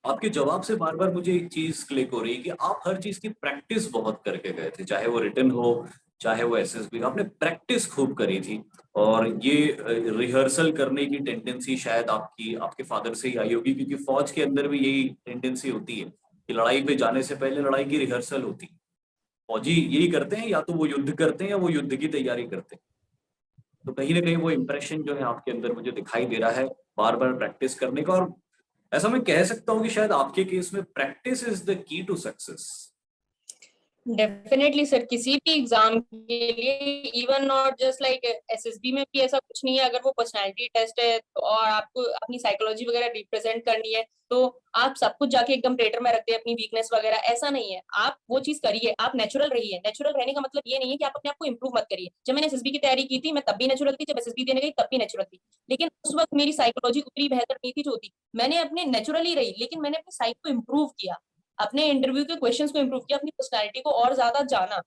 आपके जवाब से बार बार मुझे एक चीज क्लिक हो रही है कि आप हर चीज की प्रैक्टिस बहुत करके गए थे, चाहे वो रिटन हो चाहे वो एसएसबी, आपने प्रैक्टिस खूब करी थी। और ये रिहर्सल करने की टेंडेंसी शायद आपकी आपके फादर से ही आई होगी, क्योंकि फौज के अंदर भी यही टेंडेंसी होती है कि लड़ाई पे जाने से पहले लड़ाई की रिहर्सल होती है। फौजी यही करते हैं, या तो वो युद्ध करते हैं या वो युद्ध की तैयारी करते हैं। तो कहीं ना कहीं वो इम्प्रेशन जो है आपके अंदर मुझे दिखाई दे रहा है बार बार प्रैक्टिस करने का। और ऐसा मैं कह सकता हूँ कि शायद आपके केस में practice is the key to success. Definitely sir, किसी भी एग्जाम के लिए, even not just like SSB में भी ऐसा कुछ नहीं है। अगर वो पर्सनालिटी टेस्ट है और आपको अपनी साइकोलॉजी वगैरह रिप्रेजेंट करनी है, तो आप सब कुछ जाके एकदम थिएटर में रख दे अपनी वीकनेस वगैरह, ऐसा नहीं है। आप वो चीज करिए, आप नेचुरल रहिए। नेचुरल रहने का मतलब ये नहीं है कि आप अपने आप को इम्प्रूव मत करिए। जब मैंने एसएसबी की तैयारी की थी, मैं तब भी नेचुरल थी, जब एसएसबी देने गई तब भी नेचुरल थी, लेकिन उस वक्त मेरी साइकोलॉजी उतनी बेहतर नहीं थी जो थी। मैंने अपने नेचुरली रही, लेकिन मैंने अपनी साइक को इम्प्रूव किया, अपने इंटरव्यू के क्वेश्चंस को इम्प्रूव किया, अपनी पर्सनालिटी को और ज्यादा जाना।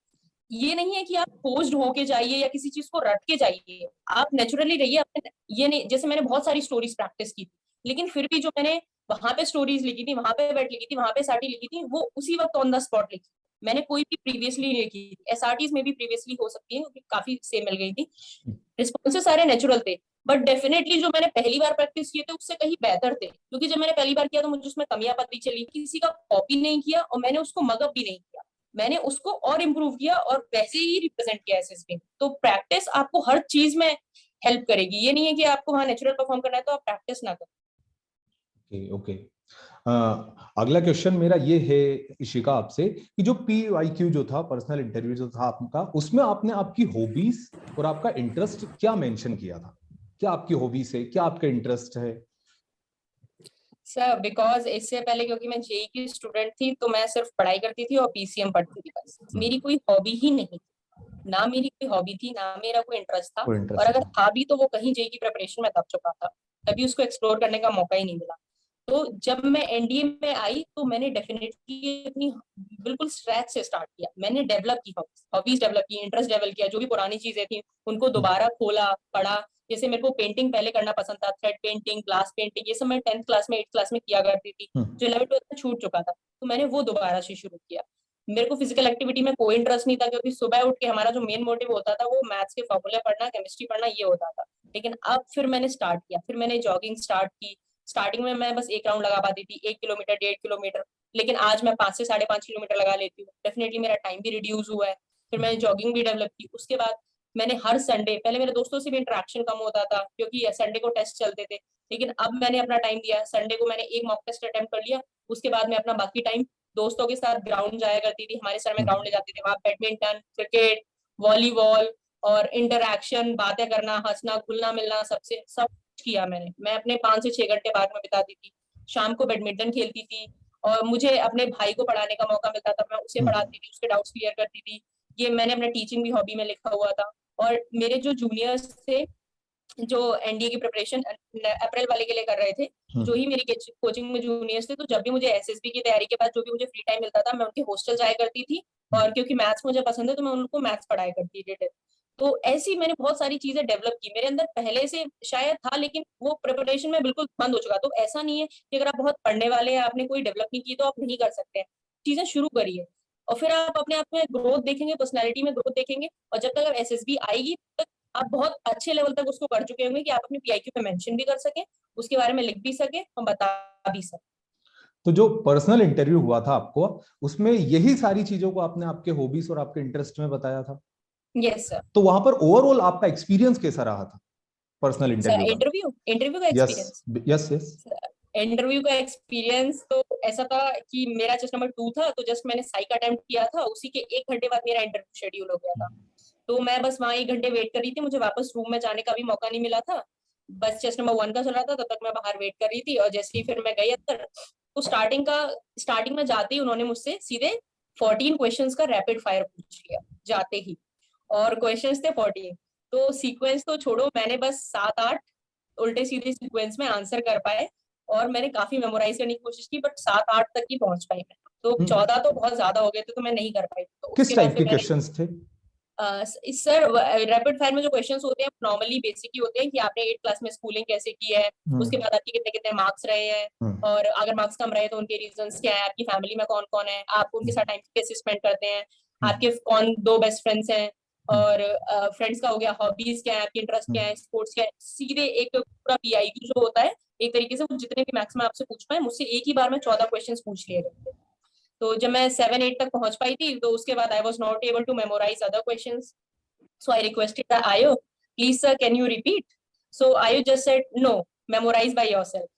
ये नहीं है कि आप पोज्ड होके जाइए या किसी चीज को रट के जाइए, आप नेचुरली रहिए अपने। ये नहीं, जैसे मैंने बहुत सारी स्टोरीज प्रैक्टिस की थी, लेकिन फिर भी जो मैंने वहां पे स्टोरीज लिखी थी, वहां पे बैठ लिखी थी, वहां पे एसआरटी लिखी थी, वो उसी वक्त ऑन द स्पॉट लिखी। मैंने कोई भी प्रीवियसली नहीं लिखी। एसआरटीज में भी प्रीवियसली हो सकती है, क्योंकि काफी सेम मिल गई थी। रिस्पॉन्सेस सारे नेचुरल थे, बट डेफिनेटली जो मैंने पहली बार प्रैक्टिस किए थे उससे कहीं बेहतर थे, क्योंकि जब मैंने पहली बार किया तो मुझे उसमें कमियां पता चली। किसी का कॉपी नहीं किया और मैंने उसको मगअप भी नहीं किया, मैंने उसको और इम्प्रूव किया और वैसे ही रिप्रेजेंट किया एसएसबी। तो प्रैक्टिस आपको हर चीज में हेल्प करेगी। ये नहीं है कि आपको वहां नेचुरल परफॉर्म करना है तो आप प्रैक्टिस ना करें। ओके। अगला क्वेश्चन मेरा ये है इशिका आपसे कि जो PYQ जो था, पर्सनल इंटरव्यू जो था आपका, उसमें आपने आपकी हॉबीज और आपका इंटरेस्ट क्या मेंशन किया था? क्या आपकी हॉबीज है, क्या आपका इंटरेस्ट है? सर बिकॉज इससे पहले, क्योंकि मैं जेई की स्टूडेंट थी, तो मैं सिर्फ पढ़ाई करती थी और पीसीएम पढ़ती थी, बस मेरी कोई हॉबी ही नहीं थी। ना मेरी कोई हॉबी थी, ना मेरा कोई इंटरेस्ट था। कोई और इंटरेस्ट अगर था? था भी तो वो कहीं जेई की प्रिपरेशन में दब चुका था, कभी उसको एक्सप्लोर करने का मौका ही नहीं मिला। तो जब मैं एनडीए में आई तो मैंने डेफिनेटली अपनी बिल्कुल स्क्रैच से स्टार्ट किया। मैंने डेवलप की हॉबीज डेवलप की, इंटरेस्ट डेवलप किया, जो भी पुरानी चीजें थी उनको दोबारा खोला, पढ़ा। जैसे मेरे को पेंटिंग पहले करना पसंद था, थ्रेड पेंटिंग, ग्लास पेंटिंग, ये सब मैं 10th क्लास में 8th क्लास में किया करती थी, जो 11th 12th में छूट चुका था। तो मैंने वो दोबारा से शुरू किया। मेरे को फिजिकल एक्टिविटी में कोई इंटरेस्ट नहीं था, क्योंकि सुबह उठ के हमारा जो मेन मोटिव होता था वो मैथ्स के फॉर्मूले पढ़ना, केमिस्ट्री पढ़ना, ये होता था। लेकिन अब फिर मैंने स्टार्ट किया, फिर मैंने जॉगिंग स्टार्ट की। स्टार्टिंग में मैं बस 1 राउंड लगा पाती थी, 1 किलोमीटर, 1.5 किलोमीटर, लेकिन आज मैं 5 से 5.5 किलोमीटर लगा लेती हूँ। डेफिनेटली मेरा टाइम भी रिड्यूस हुआ है। फिर मैंने जॉगिंग भी डेवलप की। उसके बाद मैंने हर संडे, पहले मेरे दोस्तों से भी इंटरेक्शन कम होता था क्योंकि संडे को टेस्ट चलते थे, लेकिन अब मैंने अपना टाइम दिया। संडे को मैंने एक मॉक टेस्ट अटेम्प्ट कर लिया, उसके बाद मैं अपना बाकी टाइम दोस्तों के साथ ग्राउंड जाया करती थी। हमारे सर में ग्राउंड ले जाते थे, वहां बैडमिंटन, क्रिकेट, वॉलीबॉल और इंटरैक्शन, बातें करना, हंसना, घुलना मिलना, सबसे सब कुछ किया मैंने। मैं अपने 5 से 6 घंटे बाहर में बिताती थी। शाम को बैडमिंटन खेलती थी, और मुझे अपने भाई को पढ़ाने का मौका मिलता था, मैं उसे पढ़ाती थी, उसके डाउट्स क्लियर करती थी। ये मैंने अपना टीचिंग भी हॉबी में लिखा हुआ था। और मेरे जो जूनियर्स थे, जो एनडीए की प्रिपरेशन अप्रैल वाले के लिए कर रहे थे, जो ही मेरी कोचिंग में जूनियर्स थे, तो जब भी मुझे एसएसबी की तैयारी के बाद जो भी मुझे फ्री टाइम मिलता था, मैं उनके हॉस्टल जाया करती थी। और क्योंकि मैथ्स मुझे पसंद है तो मैं उनको मैथ्स पढ़ाया करती थी। तो ऐसी मैंने बहुत सारी चीजें डेवलप की। मेरे अंदर पहले से शायद था, लेकिन वो प्रिपरेशन में बिल्कुल बंद हो चुका। तो ऐसा नहीं है कि अगर आप बहुत पढ़ने वाले हैं, आपने कोई डेवलप नहीं की, तो आप नहीं कर सकते। चीजें शुरू करिए और फिर आप अपने आप में ग्रोथ देखेंगे, पर्सनैलिटी में ग्रोथ देखेंगे। और जब तक एसएसबी आएगी, तब तक आप बहुत अच्छे लेवल तक उसको कर चुके होंगे कि आप अपने पीआईक्यू पे मेंशन भी कर सके, उसके बारे में लिख भी सके और बता भी सके। तो जो पर्सनल इंटरव्यू हुआ था आपको, उसमें यही सारी चीजों को आपने आपके हॉबीज और आपके इंटरेस्ट में बताया था? Yes sir. तो वहां पर ओवरऑल आपका एक्सपीरियंस कैसा रहा था पर्सनल सर इंटरव्यू का? इंटरव्यू इंटरव्यू का yes, experience, yes, yes. Interview का एक्सपीरियंस तो ऐसा था कि मेरा जस्ट नंबर 2 था, तो जस्ट मैंने साइक अटेम्प्ट किया था, उसी के 1 घंटे बाद मेरा इंटरव्यू शेड्यूल हो गया था। तो मैं बस वहां 1 घंटे वेट कर रही थी, मुझे वापस रूम में जाने का भी मौका नहीं मिला था। बस जस्ट नंबर 1 का चल रहा था, तब तक मैं बाहर वेट कर रही थी। और जैसे ही फिर मैं गई अंदर, तो स्टार्टिंग में जाते ही उन्होंने मुझसे सीधे 14 क्वेश्चंस का रैपिड फायर पूछ लिया जाते ही, और क्वेश्चंस थे 14। तो सीक्वेंस तो छोड़ो, मैंने बस 7-8 उल्टे सीधे सीक्वेंस में आंसर कर पाए। और मैंने काफी मेमोराइज करने की कोशिश की, बट 7-8 तक ही पहुंच पाई मैं। तो 14 तो बहुत ज्यादा हो गए थे, तो मैं नहीं कर पाई। तो किस उसके बाद टाइप फिर के मैंने क्वेश्चंस थे? सर रैपिड फायर में जो क्वेश्चंस होते हैं नॉर्मली बेसिक ही होते हैं कि आपने 8th क्लास में स्कूलिंग कैसे की है, उसके बाद आपके कितने कितने मार्क्स रहे हैं, और अगर मार्क्स कम रहे तो उनके रीजंस क्या है, आपकी फैमिली में कौन कौन है, आप उनके साथ टाइम कैसे स्पेंड करते हैं, आपके कौन 2 बेस्ट फ्रेंड्स हैं, और फ्रेंड्स का हो गया, हॉबीज क्या है, आपके इंटरेस्ट क्या है, स्पोर्ट्स क्या है। सीधे एक पूरा पीआईक्यू जो होता है, एक तरीके से वो जितने भी मैक्स में आपसे पूछ पाए, मुझसे एक ही बार में 14 क्वेश्चन पूछ लिए गए थे। तो जब मैं 7-8 तक पहुंच पाई थी, तो उसके बाद I was not able to memorize other question. So I requested the IO, please sir, can you repeat? So IO just said, no, memorize by yourself.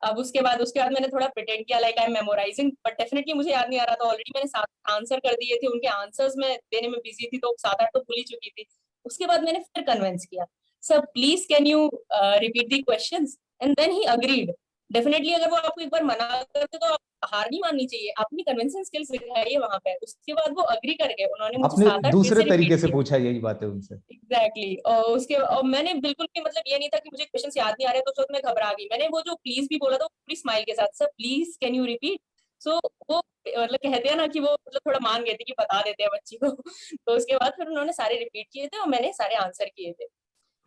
अब उसके बाद मैंने थोड़ा प्रिटेंड किया like I am memorizing, but definitely मुझे याद नहीं आ रहा था। ऑलरेडी मैंने 7 आंसर कर दिए थे, उनके आंसर्स में देने में बिजी थी, तो 7-8 तो भूल ही चुकी थी। उसके बाद मैंने फिर कन्विंस किया, sir please can you repeat the questions, and then he agreed. Definitely अगर वो आपको एक बार मना करते तो आप हार नहीं माननी चाहिए, अपनी कन्विंसिंग स्किल्स दिखाइए वहां पे। उसके बाद वो अग्री कर गए, उन्होंने मुझे आपने 7-8 फिर दूसरे से रिपीट तरीके से किया। पूछा यही बात है उनसे? एग्जैक्टली और मैंने बिल्कुल भी मतलब ये नहीं था कि मुझे क्वेश्चंस याद नहीं आ रहे तो उस वक्त मैं घबरा गई। मैंने वो जो प्लीज भी बोला था वो पूरी स्माइल के साथ, sir please can you repeat. So वो मतलब कहते हैं ना कि वो मतलब थोड़ा मान गए थे कि बता देते हैं बच्ची को। तो उसके बाद फिर उन्होंने सारे रिपीट किए थे और मैंने सारे आंसर किए थे।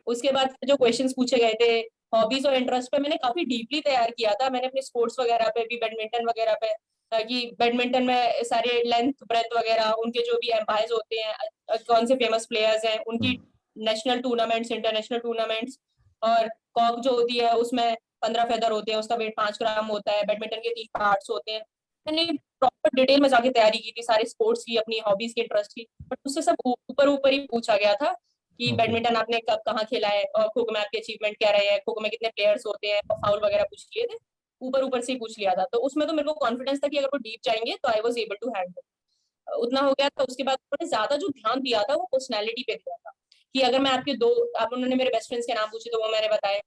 उसके बाद जो क्वेश्चंस पूछे गए थे हॉबीज और इंटरेस्ट पे, मैंने काफी डीपली तैयार किया था। मैंने अपने स्पोर्ट्स वगैरह पे भी, बैडमिंटन वगैरह पे, कि बैडमिंटन में सारे लेंथ ब्रेथ वगैरह उनके जो भी एम्पायर्स होते हैं, कौन से फेमस प्लेयर्स हैं, उनकी नेशनल टूर्नामेंट्स, इंटरनेशनल टूर्नामेंट्स, और कॉक जो होती है उसमें 15 फेदर होते हैं, उसका वेट 5 ग्राम होता है, बैडमिंटन के 3 पार्ट्स होते हैं। मैंने प्रॉपर डिटेल में जाके तैयारी की थी सारे स्पोर्ट्स की, अपनी हॉबीज की, इंटरेस्ट की। बट उससे सब ऊपर ऊपर ही पूछा गया था कि Okay. बैडमिंटन आपने कब कहाँ खेला है, और खो खो में आपकी अचीवमेंट क्या रही है, खो खो में कितने प्लेयर्स होते हैं, और फाउल वगैरह पूछ लिए थे। ऊपर ऊपर से ही पूछ लिया था, तो उसमें तो मेरे को कॉन्फिडेंस था कि अगर वो डीप जाएंगे तो I was able to handle. उतना हो गया था। उसके बाद उन्होंने ज्यादा जो ध्यान दिया था वो पर्सनैलिटी पे दिया था, कि अगर मैं आपके दो, अब उन्होंने मेरे बेस्ट फ्रेंड्स के नाम पूछे तो वो मैंने बताया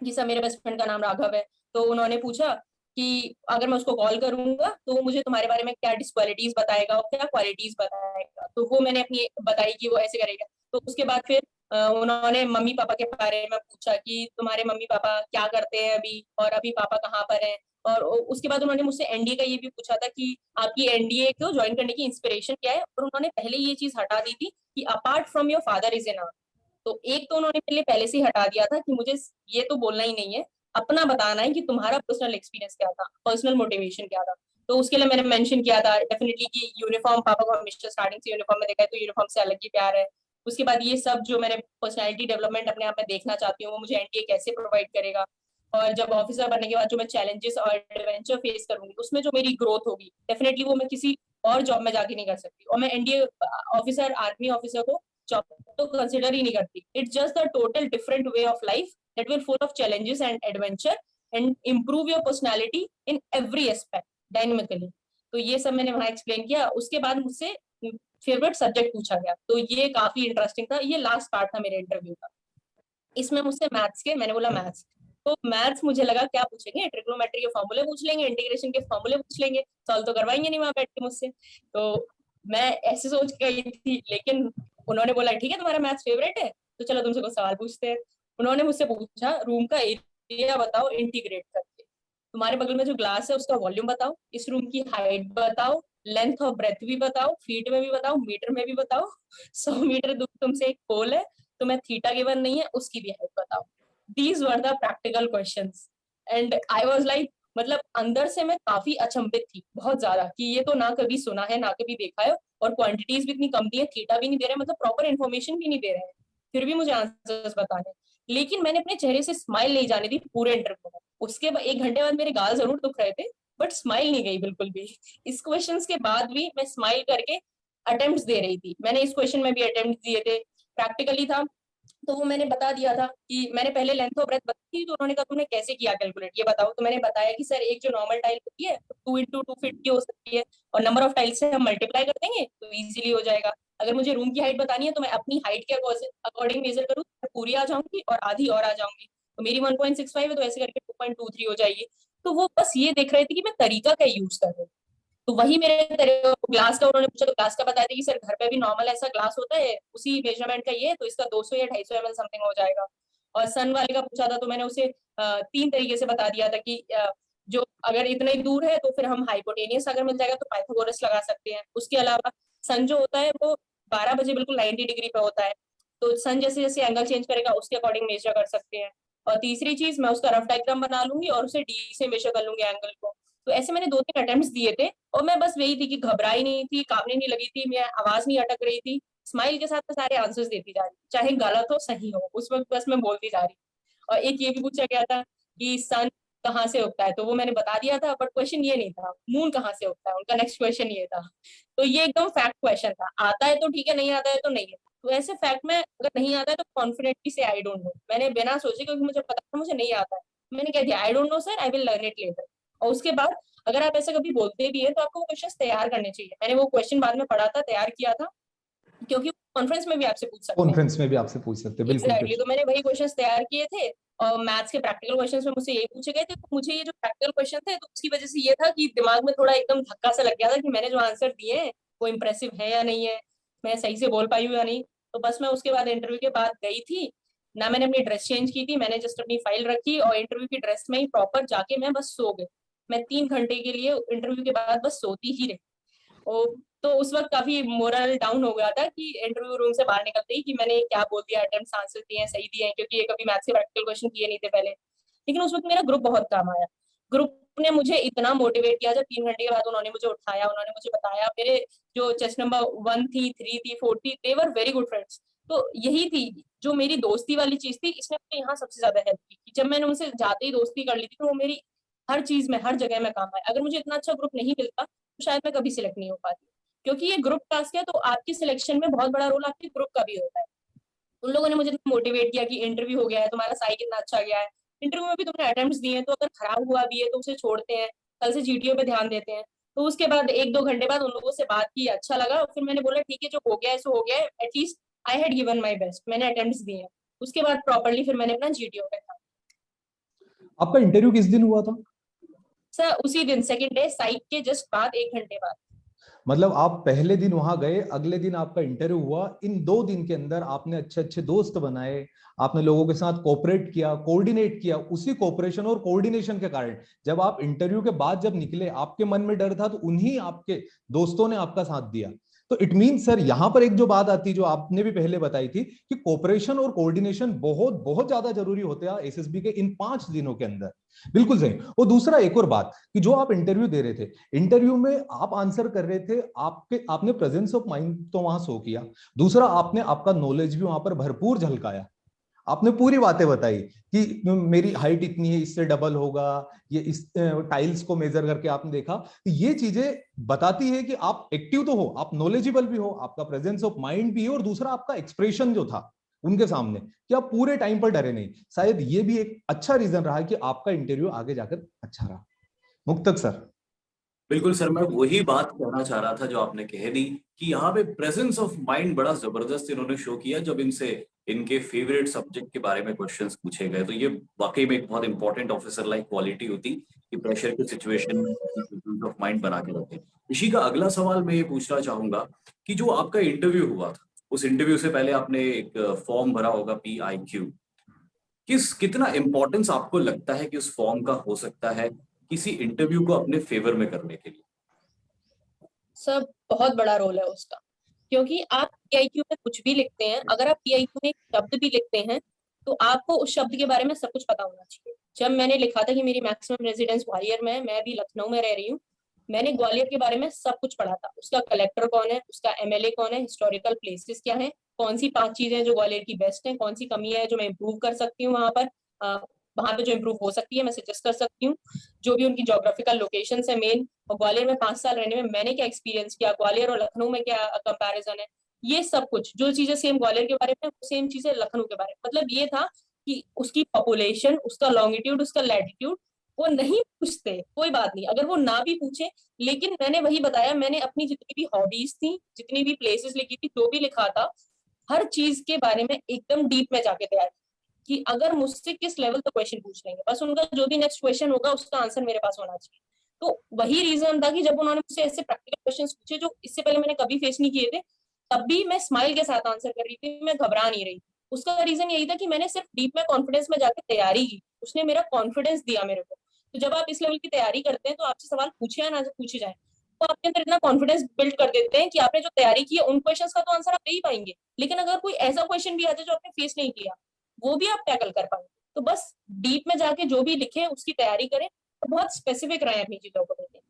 कि सर मेरे बेस्ट फ्रेंड का नाम राघव है। तो उन्होंने पूछा कि अगर मैं उसको कॉल करूंगा तो वो मुझे तुम्हारे बारे में क्या डिस्क्वालिटीज बताएगा और क्या क्वालिटीज बताएगा, तो वो मैंने अपनी बताई कि वो ऐसे करेगा। तो उसके बाद फिर उन्होंने मम्मी पापा के बारे में पूछा कि तुम्हारे मम्मी पापा क्या करते हैं अभी, और अभी पापा कहाँ पर हैं। और उसके बाद उन्होंने मुझसे एनडीए का ये भी पूछा था कि आपकी एनडीए को ज्वाइन करने की इंस्पिरेशन क्या है, और उन्होंने पहले ये चीज हटा दी थी कि apart from your father is an, तो एक तो उन्होंने पहले से ही हटा दिया था कि मुझे ये तो बोलना ही नहीं है, अपना बताना है कि तुम्हारा पर्सनल एक्सपीरियंस क्या था, पर्सनल मोटिवेशन क्या था। तो उसके लिए मैंने मेंशन किया था डेफिनेटली कि यूनिफॉर्म, पापा को हमेशा स्टार्टिंग से यूनिफॉर्म में देखा है तो यूनिफॉर्म से अलग ही प्यार है। उसके बाद ये सब जो मैंने पर्सनैलिटी डेवलपमेंट अपने आप में देखना चाहती हूँ वो मुझे एनडीए कैसे प्रोवाइड करेगा, और जब ऑफिसर बनने के बाद जो मैं चैलेंजेस और एडवेंचर फेस करूंगी उसमें जो मेरी ग्रोथ होगी डेफिनेटली वो मैं किसी और जॉब में जाके नहीं कर सकती। और मैं एनडीए ऑफिसर, आर्मी ऑफिसर को जॉब तो कंसिडर ही नहीं करती। It's just a total different way of life that will full of challenges and adventure and improve your personality in every aspect dynamically. तो ये सब मैंने वहां एक्सप्लेन किया। उसके बाद मुझसे फेवरेट सब्जेक्ट पूछा गया, तो ये काफी इंटरेस्टिंग था। ये लास्ट पार्ट था मेरे इंटरव्यू का। इसमें मुझसे मैथ्स के, मैंने बोला मैथ्स, तो मैथ्स मुझे लगा क्या पूछेंगे, ट्रिग्नोमेट्री के फॉर्मूले पूछ लेंगे, इंटीग्रेशन के फॉर्मूले पूछ लेंगे, सॉल्व तो करवाएंगे नहीं वहां बैठ के मुझसे। तो मैं ऐसे सोच के गई थी, लेकिन उन्होंने बोला ठीक है तुम्हारा मैथ्स फेवरेट है तो चलो तुमसे कुछ सवाल पूछते हैं। उन्होंने मुझसे पूछा रूम का एरिया बताओ इंटीग्रेट करके, तुम्हारे बगल में जो ग्लास है उसका वॉल्यूम बताओ, इस रूम की हाइट बताओ, लेंथ और ब्रेथ भी बताओ, फीट में भी बताओ, मीटर में भी बताओ, 100 मीटर दूर तुमसे एक पोल है, तुम्हें थीटा गिवन नहीं है उसकी भी हाइट बताओ। These were the practical questions and I was like, मतलब अंदर से मैं काफी अचंभित थी बहुत ज्यादा कि ये तो ना कभी सुना है ना कभी देखा है, और क्वांटिटीज भी इतनी कम दी है, थीटा भी नहीं दे रहे, मतलब प्रॉपर इन्फॉर्मेशन भी नहीं दे रहे हैं, फिर भी मुझे आंसर्स बताने। लेकिन मैंने अपने चेहरे से स्माइल नहीं जाने दी पूरे इंटरव्यू में। उसके बाद 1 घंटे बाद मेरे गाल जरूर दुख रहे थे, बट स्माइल नहीं गई बिल्कुल भी। इस क्वेश्चन के बाद भी मैं स्माइल करके अटेम्प्ट दे रही थी। मैंने इस क्वेश्चन में भी अटेम्प्ट दिए थे, प्रैक्टिकली था। तो वो मैंने बता दिया था कि मैंने पहले लेंथ और ब्रेथ बताई थी, तो उन्होंने कहा तुमने कैसे किया कैलकुलेट ये बताओ। तो मैंने बताया कि सर एक जो नॉर्मल टाइल होती है 2 × 2 फीट की हो सकती है, और नंबर ऑफ टाइल्स से हम मल्टीप्लाई कर देंगे तो इजीली हो जाएगा। अगर मुझे रूम की हाइट बतानी है तो मैं अपनी हाइट के अकॉर्डिंग मेजर करूँ, पूरी आ जाऊंगी और आधी और आ जाऊंगी, तो मेरी 1.65 है तो ऐसे करके 2.23 हो जाएगी। तो वो बस ये देख रहे थे कि मैं तरीका क्या यूज कर रही हूँ। तो वही मेरे ग्लास का उन्होंने पूछा तो ग्लास का बताया था कि सर घर पे भी नॉर्मल ऐसा ग्लास होता है उसी मेजरमेंट का ये है, तो इसका 200 या 250 ml समथिंग हो जाएगा। और सन वाले का पूछा था तो मैंने उसे 3 तरीके से बता दिया था कि जो अगर इतना ही दूर है तो फिर हम हाइपोटेनियस अगर मिल जाएगा तो पाइथागोरस लगा सकते हैं। उसके अलावा सन जो होता है वो 12 बजे बिल्कुल 90 डिग्री पे होता है, तो सन जैसे जैसे एंगल चेंज करेगा उसके अकॉर्डिंग मेजर कर सकते हैं। और तीसरी चीज मैं उसका रफ डायग्राम बना लूंगी और उसे डी से मेजर कर लूंगी एंगल को। तो ऐसे मैंने 2-3 अटेम्प्ट्स दिए थे, और मैं बस वही थी कि घबराई नहीं थी, कांपने नहीं लगी थी, मैं आवाज नहीं अटक रही थी, स्माइल के साथ मैं सारे आंसर्स देती जा रही, चाहे गलत हो सही हो उस वक्त बस मैं बोलती जा रही। और एक ये भी पूछा गया था कि सन कहाँ से उगता है, तो वो मैंने बता दिया था, बट क्वेश्चन ये नहीं था मून कहाँ से उगता है, उनका नेक्स्ट क्वेश्चन ये था। तो ये एकदम फैक्ट क्वेश्चन था, आता है तो ठीक है, नहीं आता है तो नहीं है। तो ऐसे फैक्ट में अगर नहीं आता है तो कॉन्फिडेंटली से आई डोंट नो, मैंने बिना सोचे, क्योंकि मुझे पता था मुझे नहीं आता है, मैंने कह दिया I don't know sir, I will learn it later. और उसके बाद अगर आप ऐसा कभी बोलते भी है तो आपको वो क्वेश्चन तैयार करने चाहिए। मैंने वो क्वेश्चन बाद में पढ़ा था, तैयार किया था, क्योंकि कॉन्फ्रेंस में भी आपसे पूछ सकते हैं। कॉन्फ्रेंस में भी आपसे पूछ सकते हैं, बिल्कुल। एग्जैक्टली, तो मैंने वही क्वेश्चंस तैयार किए थे। और मैथ्स के प्रैक्टिकल क्वेश्चंस में मुझसे यही पूछे गए थे, तो मुझे ये जो प्रैक्टिकल क्वेश्चन थे तो उसकी वजह से ये था कि दिमाग में थोड़ा एकदम धक्का सा लग गया था कि मैंने जो आंसर दिए हैं वो इम्प्रेसिव है या नहीं है, मैं सही से बोल पाई हूँ या नहीं। तो बस मैं उसके बाद इंटरव्यू के बाद गई थी ना, मैंने अपनी ड्रेस चेंज की थी, मैंने जस्ट अपनी फाइल रखी और इंटरव्यू की ड्रेस में ही प्रॉपर जाके मैं बस सो गई। मैं 3 घंटे के लिए इंटरव्यू के बाद बस सोती ही रही। और तो उस वक्त काफी मोरल डाउन हो गया था कि इंटरव्यू रूम से बाहर निकलते ही कि मैंने क्या बोल दिया, अटेम्प्ट्स आंसर दिए हैं, सही दिए हैं, क्योंकि ये कभी मैथ्स के प्रैक्टिकल क्वेश्चन किए नहीं थे पहले। लेकिन उस वक्त मेरा ग्रुप बहुत काम आया। ग्रुप ने मुझे इतना मोटिवेट किया, जब 3 घंटे के बाद उन्होंने मुझे उठाया, उन्होंने मुझे बताया, मेरे जो चेस्ट नंबर 1 थी, 3 थी, 4 थी, दे वर वेरी गुड फ्रेंड्स। तो यही थी जो मेरी दोस्ती वाली चीज थी, इसने मुझे यहाँ सबसे ज्यादा हेल्प की कि जब मैंने उनसे जाते ही दोस्ती कर ली थी तो वो मेरी हर चीज में, हर जगह में काम आए। अगर मुझे इतना अच्छा ग्रुप नहीं मिलता तो शायद मैं कभी सिलेक्ट नहीं हो पाती, क्योंकि ये ग्रुप टास्क है, तो आपकी सिलेक्शन में बहुत बड़ा रोल आपके ग्रुप का भी होता है। उन लोगों ने मुझे मोटिवेट किया कि इंटरव्यू हो गया है, तुम्हारा साई कितना अच्छा गया है, इंटरव्यू में भी तुमने अटेम्प्ट्स दिए हैं, तो अगर खराब हुआ भी है तो उसे छोड़ते हैं, कल से जीटीओ पे ध्यान देते हैं। तो उसके बाद 1-2 घंटे बाद उन लोगों से बात की, अच्छा लगा, फिर मैंने बोला ठीक है, जो हो गया है सो हो गया है, at least I had given my best, मैंने अटेम्प्ट्स दिए हैं। उसके बाद प्रॉपरली फिर मैंने अपना जीटीओ पे था। आपका इंटरव्यू किस दिन हुआ था? सर उसी दिन, सेकेंड डे, साइट के जस्ट बाद, 1 घंटे बाद। मतलब आप पहले दिन वहां गए, अगले दिन आपका इंटरव्यू हुआ, इन 2 दिन के अंदर आपने अच्छे अच्छे दोस्त बनाए, आपने लोगों के साथ कोऑपरेट किया, कोऑर्डिनेट किया। उसी कोऑपरेशन और कोऑर्डिनेशन के कारण जब आप इंटरव्यू के बाद जब निकले, आपके मन में डर था तो उन्हीं आपके दोस्तों ने आपका साथ दिया। तो इट मीन सर, यहां पर एक जो बात आती जो आपने भी पहले बताई थी कि कोऑपरेशन और कोऑर्डिनेशन बहुत बहुत ज्यादा जरूरी होते हैं एसएसबी के इन 5 दिनों के अंदर। बिल्कुल सही। और दूसरा एक और बात कि जो आप इंटरव्यू दे रहे थे, इंटरव्यू में आप आंसर कर रहे थे, आपने प्रेजेंस ऑफ माइंड तो वहां शो किया। दूसरा, आपने आपका नॉलेज भी वहां पर भरपूर झलकाया। आपने पूरी बातें बताई कि मेरी हाइट इतनी है, इससे डबल होगा, ये इस टाइल्स को मेजर करके आपने देखा। ये चीजें बताती है कि आप एक्टिव तो हो, आप नॉलेजेबल भी हो, आपका प्रेजेंस ऑफ माइंड भी है, और दूसरा आपका एक्सप्रेशन जो था उनके सामने कि आप पूरे टाइम पर डरे नहीं। शायद ये भी एक अच्छा रीजन रहा कि आपका इंटरव्यू आगे जाकर अच्छा रहा। मुक्तक सर। बिल्कुल सर, मैं वही बात कहना चाह रहा था जो आपने कह दी कि यहाँ पे प्रेजेंस ऑफ माइंड बड़ा जबरदस्त इन्होंने शो किया जब इनसे इनके फेवरेट सब्जेक्ट के बारे में क्वेश्चंस पूछे गए। तो ये वाकई में एक बहुत इंपॉर्टेंट ऑफिसर लाइक क्वालिटी होती कि प्रेशर की सिचुएशन में प्रेजेंस ऑफ माइंड बना के रखे। इसी का अगला सवाल मैं ये पूछना चाहूंगा कि जो आपका इंटरव्यू हुआ था, उस इंटरव्यू से पहले आपने एक फॉर्म भरा होगा PIQ, कितना इंपॉर्टेंस आपको लगता है कि उस फॉर्म का हो सकता है किसी इंटरव्यू को अपने फेवर में करने के लिए? सब बहुत बड़ा रोल है उसका, क्योंकि आप पीआईक्यू में कुछ भी लिखते हैं, अगर आप पीआईक्यू में एक शब्द भी लिखते हैं तो आपको उस शब्द के बारे में सब कुछ पता होना चाहिए। जब मैंने लिखा था कि मेरी मैक्सिमम रेजिडेंस ग्वालियर में है, मैं भी लखनऊ में रह रही हूँ, मैंने ग्वालियर के बारे में सब कुछ पढ़ा था, उसका कलेक्टर कौन है, उसका एमएलए कौन है, हिस्टोरिकल प्लेसेस क्या है, कौन सी 5 चीजें जो ग्वालियर की बेस्ट है, कौन सी कमी है जो मैं इम्प्रूव कर सकती हूँ वहां पर, वहां पे जो इम्प्रूव हो सकती है मैं सजेस्ट कर सकती हूँ, जो भी उनकी जोग्राफिकल लोकेशन है मेन, और ग्वालियर में 5 साल रहने में मैंने क्या एक्सपीरियंस किया, ग्वालियर और लखनऊ में क्या कंपैरिजन है, ये सब कुछ जो चीजें सेम ग्वालियर के बारे में सेम चीजें लखनऊ के बारे में। मतलब ये था कि उसकी पॉपुलेशन, उसका लॉन्गिट्यूड, उसका लैटिट्यूड वो नहीं पूछते, कोई बात नहीं अगर वो ना भी पूछे, लेकिन मैंने वही बताया, मैंने अपनी जितनी भी हॉबीज थी, जितनी भी प्लेसेस लिखी थी, जो भी लिखा था, हर चीज के बारे में एकदम डीप में जाके तैयार कि अगर मुझसे किस लेवल का क्वेश्चन पूछ लेंगे, बस उनका जो भी नेक्स्ट क्वेश्चन होगा उसका आंसर मेरे पास होना चाहिए। तो वही रीजन था कि जब उन्होंने मुझसे ऐसे प्रैक्टिकल क्वेश्चंस पूछे जो इससे पहले मैंने कभी फेस नहीं किए थे, तब भी मैं स्माइल के साथ आंसर कर रही थी, मैं घबरा नहीं रही। उसका रीजन यही था कि मैंने सिर्फ डीप में कॉन्फिडेंस में जाकर तैयारी की, उसने मेरा कॉन्फिडेंस दिया मेरे को। तो जब आप इस लेवल की तैयारी करते हैं तो आपसे सवाल पूछे या ना पूछे जाए, तो आपके अंदर इतना कॉन्फिडेंस बिल्ड कर देते हैं कि आपने जो तैयारी की है उन क्वेश्चंस का तो आंसर आप दे ही पाएंगे, लेकिन अगर कोई ऐसा क्वेश्चन भी आ जाए जो आपने फेस नहीं किया, वो भी आप टैकल कर पाएंगे। तो बस डीप में जाके जो भी लिखे उसकी तैयारी करें और बहुत स्पेसिफिक रहे अपनी चीजों को लेकर।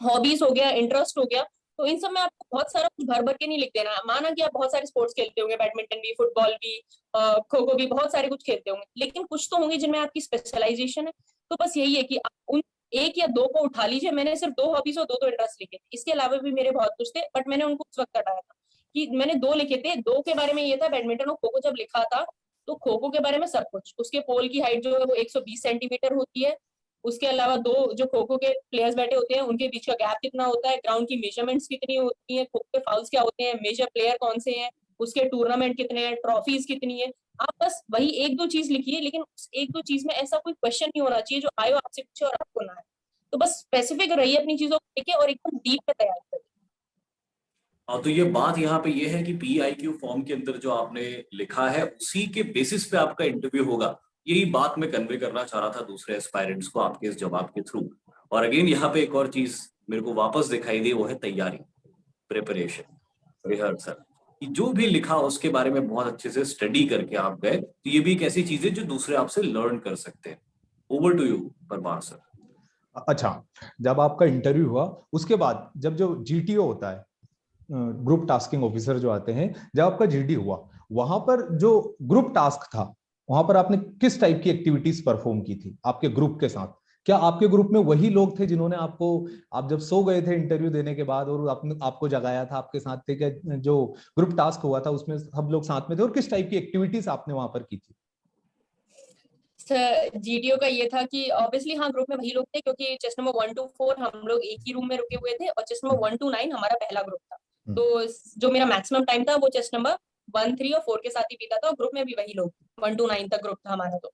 हॉबीज हो गया, इंटरेस्ट हो गया, तो इन सब में आपको बहुत सारा कुछ भर भर के नहीं लिख देना। माना कि आप बहुत सारे स्पोर्ट्स खेलते होंगे, बैडमिंटन भी, फुटबॉल भी, खो खो भी, बहुत सारे कुछ खेलते होंगे, लेकिन कुछ तो होंगे जिनमें आपकी स्पेशलाइजेशन है। तो बस यही है कि आप उन 1 या 2 को उठा लीजिए। मैंने सिर्फ 2 हॉबीज और 2 इंटरेस्ट लिखे थे, इसके अलावा भी मेरे बहुत कुछ थे, बट मैंने उनको उस वक्त हटाया था कि मैंने 2 लिखे थे। 2 के बारे में ये था, बैडमिंटन और खो खो जब लिखा था तो खो खो के बारे में सब कुछ, उसके पोल की हाइट जो है वो 120 सेंटीमीटर होती है, उसके अलावा दो जो खो खो के प्लेयर्स बैठे होते हैं उनके बीच का गैप कितना होता है, ग्राउंड की मेजरमेंट्स कितनी होती है, खो खो के फाउल्स क्या होते हैं, मेजर प्लेयर कौन से हैं, उसके टूर्नामेंट कितने हैं, ट्रॉफीज कितनी है। आप बस वही एक दो चीज लिखिए, लेकिन उस एक दो चीज में ऐसा कोई क्वेश्चन नहीं होना चाहिए जो आयो आपसे पूछे और आपको ना आए। तो बस स्पेसिफिक रहिए अपनी चीजों को लेके और एकदम डीप में तैयार करिए। हाँ, तो ये बात यहाँ पे ये है कि PIQ फॉर्म के अंदर जो आपने लिखा है उसी के बेसिस पे आपका इंटरव्यू होगा। यही बात मैं कन्वे करना चाह रहा था दूसरे एस्पायरेंट्स को आपके इस जवाब के थ्रू। और अगेन यहाँ पे एक और चीज मेरे को वापस दिखाई दी, वो है तैयारी, प्रिपरेशन, रिहर्सल। जो भी लिखा उसके बारे में बहुत अच्छे से स्टडी करके आप गए, तो ये भी एक ऐसी चीज है जो दूसरे आपसे लर्न कर सकते हैं। Over to you Parmar sir. अच्छा, जब आपका इंटरव्यू हुआ उसके बाद जब जो GTO होता है, ग्रुप टास्किंग ऑफिसर जो आते हैं, जब आपका GD हुआ वहां पर जो ग्रुप टास्क था वहां पर आपने किस टाइप की एक्टिविटीज परफॉर्म की थी आपके ग्रुप के साथ? क्या आपके ग्रुप में वही लोग थे जिन्होंने आपको, आप जब सो गए थे इंटरव्यू देने के बाद और आपको जगाया था, आपके साथ थे क्या? जो ग्रुप टास्क हुआ था उसमें सब लोग साथ में थे, और किस टाइप की एक्टिविटीज आपने वहां पर की थी? GTO का ये था कि ऑब्वियसली हाँ ग्रुप में वही लोग थे, क्योंकि चेस्ट नंबर 1 to 4 हम लोग एक ही रूम में रुके हुए थे और चेस्ट नंबर 1 to 9 हमारा पहला ग्रुप था। तो जो मेरा मैक्सिमम टाइम था वो चेस्ट नंबर 1, 3 और 4 के साथ ही बीता था, और ग्रुप में भी वही लोग 1 to 9 तक ग्रुप था हमारा। तो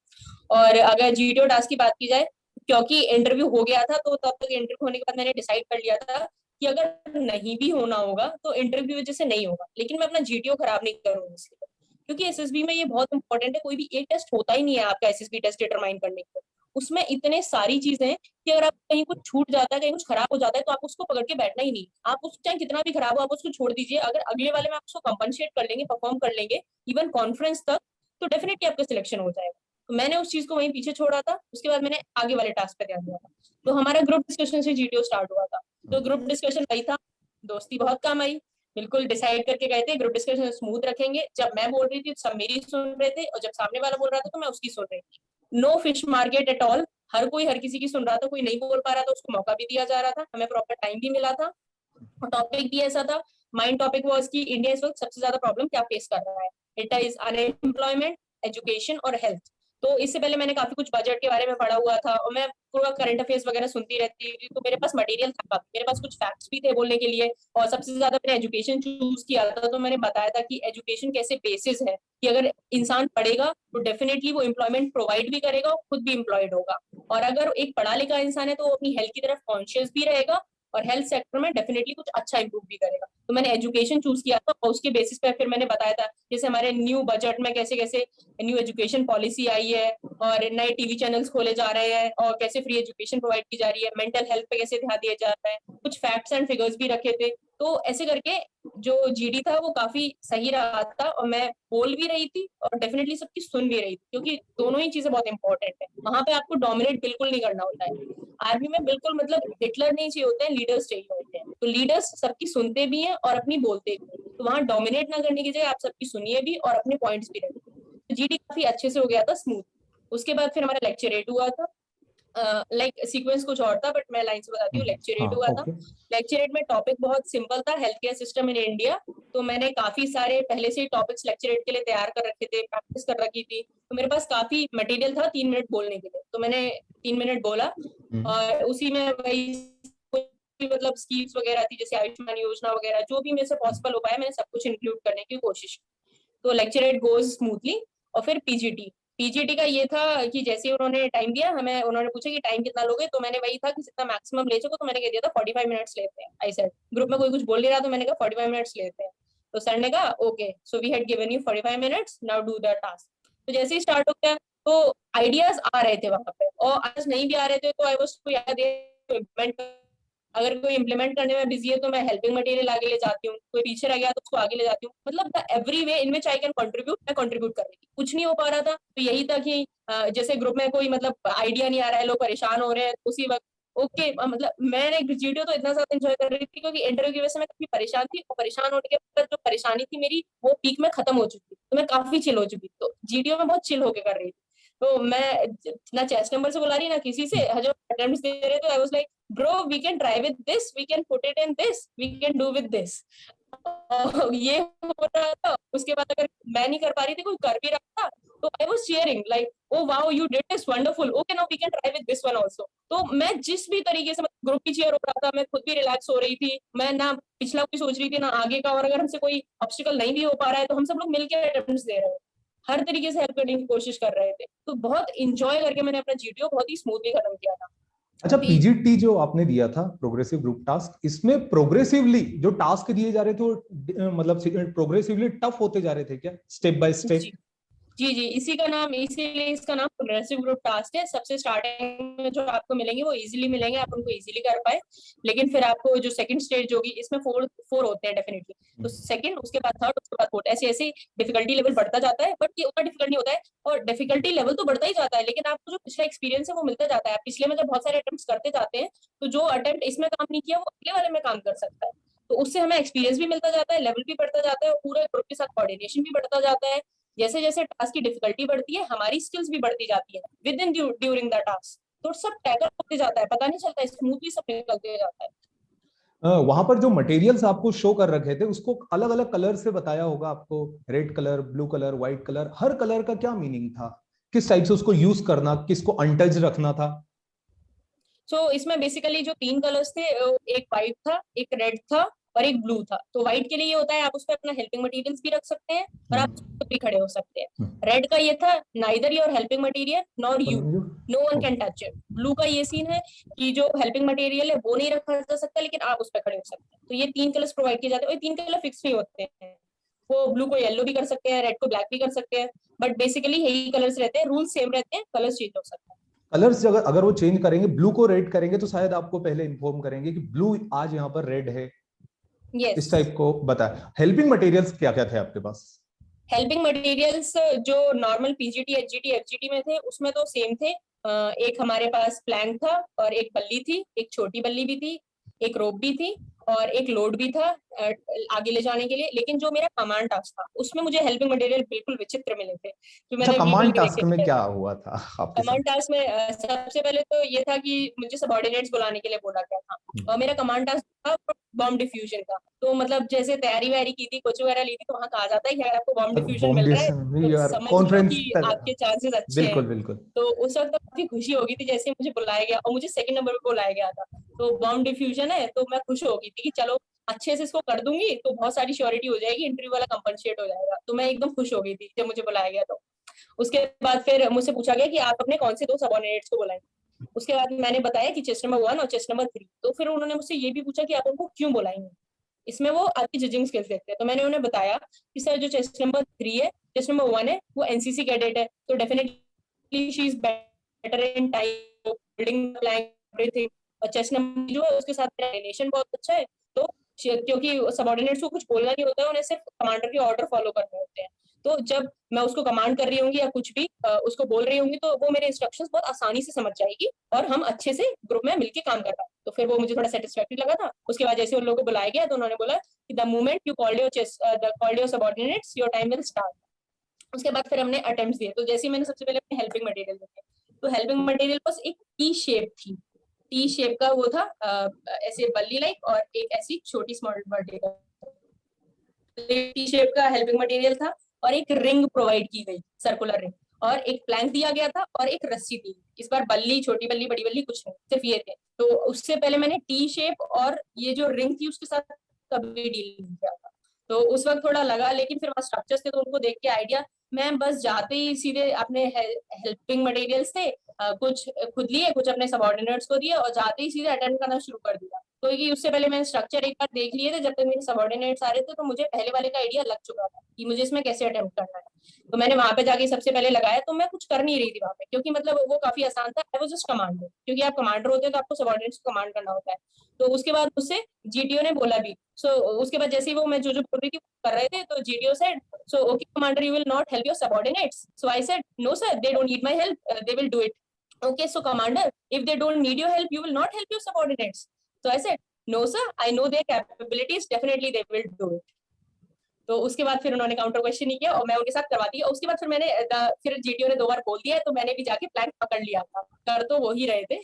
और अगर GTO टास्क की बात की जाए, क्योंकि इंटरव्यू हो गया था तो तब तक इंटरव्यू होने के बाद मैंने डिसाइड कर लिया था कि अगर नहीं भी होना होगा तो इंटरव्यू वजह से नहीं होगा, लेकिन मैं अपना GTO खराब नहीं करूंगी इसलिए, क्योंकि SSB में ये बहुत इंपॉर्टेंट है। कोई भी एक टेस्ट होता ही नहीं है आपका SSB टेस्ट डिटरमाइन करने के लिए, उसमें इतने सारी चीजें हैं कि अगर आप कहीं कुछ छूट जाता है, कहीं कुछ खराब हो जाता है, तो आप उसको पकड़ के बैठना ही नहीं। आप उस चाहे कितना भी खराब हो आप उसको छोड़ दीजिए, अगर अगले वाले में आप उसको कंपनसेट कर लेंगे, परफॉर्म कर लेंगे इवन कॉन्फ्रेंस तक, तो डेफिनेटली आपका सिलेक्शन हो जाएगा। तो मैंने उस चीज को वहीं पीछे छोड़ा था, उसके बाद मैंने आगे वाले टास्क पे ध्यान दिया था। तो हमारा ग्रुप डिस्कशन से GTO स्टार्ट हुआ था। तो ग्रुप डिस्कशन वही था, दोस्ती बहुत काम आई, बिल्कुल डिसाइड करके गए थे ग्रुप डिस्कशन स्मूथ रखेंगे। जब मैं बोल रही थी सब मेरी सुन रहे थे, और जब सामने वाला बोल रहा था तो मैं उसकी सुन रही थी। No fish market at all, हर कोई हर किसी की सुन रहा था, कोई नहीं बोल पा रहा था उसको मौका भी दिया जा रहा था, हमें प्रॉपर टाइम भी मिला था। और टॉपिक भी ऐसा था, माइंड टॉपिक वाज कि इंडिया इस वक्त सबसे ज्यादा प्रॉब्लम क्या फेस कर रहा है, इट इज अनएम्प्लॉयमेंट, एजुकेशन और हेल्थ। तो इससे पहले मैंने काफी कुछ बजट के बारे में पढ़ा हुआ था, और मैं पूरा करंट अफेयर्स वगैरह सुनती रहती थी, तो मेरे पास मटेरियल था काफी, मेरे पास कुछ फैक्ट्स भी थे बोलने के लिए। और सबसे ज्यादा मैंने एजुकेशन चूज किया था, तो मैंने बताया था कि एजुकेशन कैसे बेसिस है कि अगर इंसान पढ़ेगा तो डेफिनेटली वो एम्प्लॉयमेंट प्रोवाइड भी करेगा और खुद भी एम्प्लॉयड होगा। और अगर एक पढ़ा लिखा इंसान है तो वो अपनी हेल्थ की तरफ कॉन्शियस भी रहेगा और हेल्थ सेक्टर में डेफिनेटली कुछ अच्छा इंप्रूव भी करेगा। तो मैंने एजुकेशन चूज किया था, और उसके बेसिस पे फिर मैंने बताया था जैसे हमारे न्यू बजट में कैसे कैसे न्यू एजुकेशन पॉलिसी आई है, और नए TV चैनल्स खोले जा रहे हैं, और कैसे फ्री एजुकेशन प्रोवाइड की जा रही है, मेंटल हेल्थ पे कैसे ध्यान दिया जा रहा है, कुछ फैक्ट्स एंड फिगर्स भी रखे थे। तो ऐसे करके जो GD था वो काफी सही रहा था, और मैं बोल भी रही थी और डेफिनेटली सबकी सुन भी रही थी, क्योंकि दोनों ही चीजें बहुत इंपॉर्टेंट है। वहां पे आपको डोमिनेट बिल्कुल नहीं करना होता है। आर्मी में बिल्कुल मतलब हिटलर नहीं चाहिए होते हैं, लीडर्स चाहिए होते हैं। तो लीडर्स सबकी सुनते भी हैं और अपनी बोलते भी हैं, तो वहां डोमिनेट ना करने की जगह आप सबकी सुनिए भी और अपने पॉइंट्स भी रखिए। तो GD काफी अच्छे से हो गया था, स्मूथ। उसके बाद फिर हमारा लेक्चरेट हुआ था, लाइक सीक्वेंस कुछ और था, बट मैं लाइन से बताती हूँ। हाँ, लेक्चरेट हुआ था, ओके। लेक्चरेट में टॉपिक बहुत सिंपल था, health care system in India. तो मैंने काफी सारे पहले से ही टॉपिक्स लेक्चरेट के लिए तैयार कर रखे थे, प्रैक्टिस कर रखी थी, तो मेरे पास काफी मटेरियल था 3 मिनट बोलने के लिए। तो मैंने 3 मिनट बोला, और उसी में वही मतलब स्कीम्स वगैरह थी, जैसे आयुष्मान योजना वगैरह, जो भी मेरे से पॉसिबल हो पाया मैंने सब कुछ इंक्लूड करने की कोशिश की। तो लेक्चरेट गोज स्मूथली। और फिर पीजीटी का ये था कि जैसे उन्होंने टाइम दिया हमें, उन्होंने पूछा कि टाइम कितना लोगे, तो मैंने वही था कि जितना मैक्सिमम ले सको, तो मैंने कह दिया था 45 मिनट्स लेते हैं। आई सेड, ग्रुप में कोई कुछ बोल नहीं रहा तो मैंने कहा 45 मिनट्स लेते हैं। तो सर ने कहा okay, so we had given you 45 minutes, now do the task. तो जैसे ही स्टार्ट हो गया तो आइडियाज आ रहे थे वहां पे, और आज नहीं भी आ रहे थे तो आई वाज टू याद इम्प्लीमेंट। अगर कोई इम्प्लीमेंट करने में बिजी है तो मैं हेल्पिंग मटेरियल आगे ले जाती हूँ, कोई पीछे रह गया तो उसको आगे ले जाती हूँ, मतलब every way in which I can contribute मैं कंट्रीब्यूट कर रही थी। कुछ नहीं हो पा रहा था तो यही था कि जैसे ग्रुप में कोई मतलब आइडिया नहीं आ रहा है, लोग परेशान हो रहे हैं, उसी वक्त ओके मतलब मैंने GTO तो इतना ज्यादा एंजॉय कर रही थी, क्योंकि इंटरव्यू की वजह से मैं काफी परेशान थी, और परेशान होने के बाद जो परेशानी थी मेरी वो पीक में खत्म हो चुकी, तो मैं काफी चिल हो चुकी। तो GTO में बहुत चिल होके कर रही थी। तो मैं ना चेस्ट नंबर से बुला रही ना किसी से, जो अटेम्प्ट्स दे रहे थे I was like bro we can try with this, we can put it in this, we can do with this. ये हो रहा था, उसके बाद अगर मैं नहीं कर पा रही थी, कोई कर भी रहा था, तो I was cheering like, oh wow you did this wonderful, okay now we can try with this one also. तो मैं जिस भी तरीके से, ग्रुप की चीयर हो रहा था, मैं खुद भी रिलैक्स हो रही थी, मैं ना पिछला कोई सोच रही थी ना आगे का, और अगर हमसे कोई ऑब्स्टिकल नहीं भी हो पा रहा है तो हम सब लोग मिलकर अटेम्प्ट्स दे रहे हैं, हर तरीके से हेल्प करने की कोशिश कर रहे थे। तो बहुत इंजॉय करके मैंने अपना जीटीओ बहुत ही स्मूथली खत्म किया था। अच्छा, पीजीटी जो आपने दिया था, प्रोग्रेसिव ग्रुप टास्क, इसमें प्रोग्रेसिवली जो टास्क दिए जा रहे थे वो मतलब प्रोग्रेसिवली टफ होते जा रहे थे क्या, स्टेप बाय स्टेप? जी जी जी, इसी का नाम, इसीलिए इसका नाम प्रोग्रेसिव ग्रुप टास्क है। सबसे स्टार्टिंग में जो आपको मिलेंगे वो इजीली मिलेंगे, आप उनको इजीली कर पाए, लेकिन फिर आपको जो सेकंड स्टेज होगी, इसमें फोर होते हैं डेफिनेटली, तो सेकंड, उसके बाद थर्ड, उसके बाद फोर्थ, ऐसे ऐसे डिफिकल्टी लेवल बढ़ता जाता है, बट ये उतना डिफिकल्ट नहीं होता है, और डिफिकल्टी लेवल तो बढ़ता ही जाता है, लेकिन आपको जो पिछला एक्सपीरियंस है वो मिलता जाता है। पिछले में जब बहुत सारे अटेम्प्ट करते जाते हैं, तो जो अटेम्प्ट इसमें काम नहीं किया वो अगले वाले में काम कर सकता है, तो उससे हमें एक्सपीरियंस भी मिलता जाता है, लेवल भी बढ़ता जाता है, और पूरे ग्रुप के साथ कोऑर्डिनेशन भी बढ़ता जाता है। जैसे जैसे टास्क की डिफिकल्टी बढ़ती है, हमारी स्किल्स भी बढ़ती जाती है with in during the task, तो सब टैकल होते जाता है, पता नहीं चलता है, स्मूथली सब निकलते जाता है। वहां पर जो मटेरियल्स आपको शो कर रखे थे उसको अलग अलग कलर से बताया होगा आपको, red colour, blue colour, white colour, हर कलर का क्या मीनिंग था, किस टाइप से उसको यूज करना, किसको अनटच रखना था? सो इसमें बेसिकली जो 3 कलर्स थे, एक व्हाइट था, एक रेड था, और एक ब्लू था। तो व्हाइट के लिए ये होता है, आप उस पर अपना हेल्पिंग मटेरियल्स भी रख सकते हैं, और आप खुद भी खड़े हो सकते हैं। रेड का ये था, neither your helping material nor you, no one can touch it. Blue का ये सीन है कि जो हेल्पिंग मटेरियल है वो नहीं रखा जा सकता, लेकिन आप उस पर खड़े हो सकते हैं। तो ये 3 कलर्स प्रोवाइड किए जाते हैं, और 3 कलर फिक्स नहीं होते हैं, वो ब्लू को येलो भी कर सकते हैं, रेड को ब्लैक भी कर सकते हैं, बट बेसिकली यही कलर्स रहते हैं, रूल सेम रहते हैं, कलर्स चेंज हो सकते हैं। कलर्स अगर अगर वो चेंज करेंगे, ब्लू को रेड करेंगे, तो शायद आपको पहले इन्फॉर्म करेंगे कि ब्लू आज यहाँ पर रेड है, इस यस। टाइप को बताया। हेल्पिंग मटेरियल्स क्या क्या थे आपके पास? हेल्पिंग मटेरियल्स जो नॉर्मल पीजीटी एचजीटी एफजीटी में थे उसमें तो सेम थे। एक हमारे पास प्लैंक था, और एक बल्ली थी, एक छोटी बल्ली भी थी, एक रोप भी थी, और एक लोड भी था आगे ले जाने के लिए। लेकिन जो मेरा कमांड टास्क था उसमें मुझे हेल्पिंग मटेरियल बिल्कुल विचित्र मिले थे, जो अच्छा, मैंने बिल्कुल कमांड नहीं टास्क में देखे क्या थे। हुआ था आपके साथ? कमांड टास्क में सबसे पहले तो ये था कि मुझे सबऑर्डिनेट्स बुलाने के लिए बोला गया था, और मेरा कमांड टास्क था बॉम्ब डिफ्यूजन का। तो मतलब जैसे तैयारी वैयारी की थी, कोचिंग वगैरह ली थी, तो वहाँ कहा जाता है कि अगर आपको बॉम्ब डिफ्यूजन मिल रहा है तो यार समझ लो कॉन्फ्रेंस, कि आपके चांसेस अच्छे हैं। बिल्कुल बिल्कुल। तो उस वक्त तो काफी खुशी हो गई थी जैसे मुझे बुलाया गया, और मुझे सेकंड नंबर पे बुलाया गया था। तो बॉम्ब डिफ्यूजन है, तो मैं खुश हो गई थी कि चलो अच्छे से इसको कर दूंगी तो बहुत सारी श्योरिटी हो जाएगी, इंटरव्यू वाला कंपनसेट हो जाएगा। तो मैं एकदम खुश हो गई थी जब मुझे बुलाया गया। तो उसके बाद फिर मुझसे पूछा गया कि आप अपने कौन से 2 सबऑर्डिनेट्स को बुलाएंगे। उसके बाद मैंने बताया कि चेस्ट नंबर 1 और चेस्ट नंबर 3। तो फिर उन्होंने मुझसे ये भी पूछा कि आप उनको क्यों बुलाएंगे, इसमें वो आपकी जजिंग स्किल्स देखते हैं। तो मैंने उन्हें बताया कि सर जो चेस्ट नंबर 3 है, चेस्ट नंबर 1 है, वो एनसीसी कैडेट है, तो definitely she is better in time building plan everything. और चेस्ट नंबर जो है उसके साथ मेरा रिलेशन बहुत अच्छा है, तो क्योंकि सबऑर्डिनेट्स को कुछ बोलना नहीं होता है, उन्हें सिर्फ कमांडर के ऑर्डर फॉलो करने होते हैं। तो जब मैं उसको कमांड कर रही होंगी या कुछ भी उसको बोल रही होंगी, तो वो मेरे इंस्ट्रक्शंस बहुत आसानी से समझ जाएगी, और हम अच्छे से ग्रुप में मिलकर काम कर पाए। तो फिर वो मुझे थोड़ा सेटिस्फैक्टरी लगा था। उसके बाद जैसे उन लोगों को बुलाया गया, तो उन्होंने बोला कि the moment you called your subordinates your time will start. उसके बाद फिर हमने अटेम्प्ट्स दिए। तो जैसे ही मैंने सबसे पहले अपने हेल्पिंग मटेरियल देखे, तो हेल्पिंग मटेरियल बस एक टी शेप थी, टी शेप का वो था, ऐसे बल्ली लाइक, और एक ऐसी छोटी स्मॉल वर्टिकल टी शेप का हेल्पिंग मटेरियल था, और एक रिंग प्रोवाइड की गई, सर्कुलर रिंग, और एक प्लैंक दिया गया था, और एक रस्सी थी। इस बार बल्ली, छोटी बल्ली, बड़ी बल्ली कुछ नहीं, सिर्फ ये थे। तो उससे पहले मैंने टी शेप और ये जो रिंग थी उसके साथ कभी डील नहीं किया था, तो उस वक्त थोड़ा लगा, लेकिन फिर वहाँ स्ट्रक्चर्स थे तो उनको देख के आइडिया, मैं बस जाते ही सीधे अपने हेल्पिंग मटेरियल्स थे, कुछ खुद लिए, कुछ अपने सबऑर्डिनेट्स को दिए, और जाते ही सीधे अटेम्प्ट करना शुरू कर दिया। तो ये उससे पहले मैंने स्ट्रक्चर एक बार देख लिए थे, जब तक मेरे सबऑर्डिनेट्स आ रहे थे, तो मुझे पहले वाले का आइडिया लग चुका था कि मुझे इसमें कैसे अटेम्प्ट करना है। तो मैंने वहां पे जाके सबसे पहले लगाया, तो मैं कुछ कर नहीं रही थी वहां पे, क्योंकि मतलब वो काफी आसान था। आई वाज जस्ट कमांडर, क्योंकि आप कमांडर होते हैं तो आपको सबऑर्डिनेट्स को कमांड करना होता है। तो उसके बाद मुझसे जीटीओ ने बोला भी, सो उसके बाद जैसे ही वो मैं जो बोल रही थी कर रहे थे, तो GTO said, so okay commander, you will not help your subordinates. So I said, no sir, they don't need my help, they will do it. Okay, so commander, if they don't need your help, you will not help your subordinates. So I said, no sir, I know their capabilities, definitely they will do it. तो उसके बाद फिर उन्होंने counter question नहीं किया, और मैं उनके साथ करवा दी। और उसके बाद फिर मैंने फिर जीटीओ ने 2 बार बोल दिया, तो मैंने भी जाके प्लैंक पकड़ लिया था, कर तो वो ही रहे थे।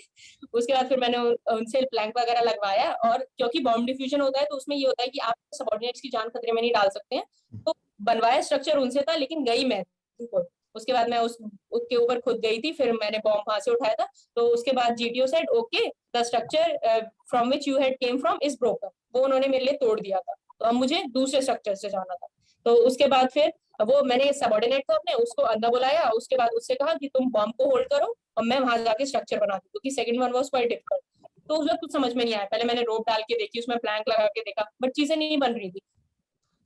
उसके बाद फिर मैंने उनसे प्लैंक वगैरह लगवाया, और क्योंकि बॉम्ब डिफ्यूजन होता है तो उसमें ये होता है कि आप सबऑर्डिनेट्स की जान खतरे में नहीं डाल सकते हैं, तो बनवाया स्ट्रक्चर उनसे था, लेकिन गई मैं खुद। उसके बाद मैं उसके ऊपर खुद गई थी, फिर मैंने बॉम्ब वहां से उठाया था। तो उसके बाद GTO said okay the structure from which you had came from is broken, वो उन्होंने मेरे लिए तोड़ दिया था। तो अब मुझे दूसरे स्ट्रक्चर से जाना था। तो उसके बाद फिर वो मैंने सबऑर्डिनेट था अपने, उसको अंदर बुलाया, उसके बाद उससे कहा कि तुम बॉम्ब को होल्ड करो और मैं वहां जाके स्ट्रक्चर बना दूं, क्योंकि second one was quite difficult. तो उस वक्त कुछ समझ में नहीं आया, पहले मैंने रोप डाल के देखी, उसमें प्लैंक लगा के देखा, बट चीजें नहीं बन रही थी,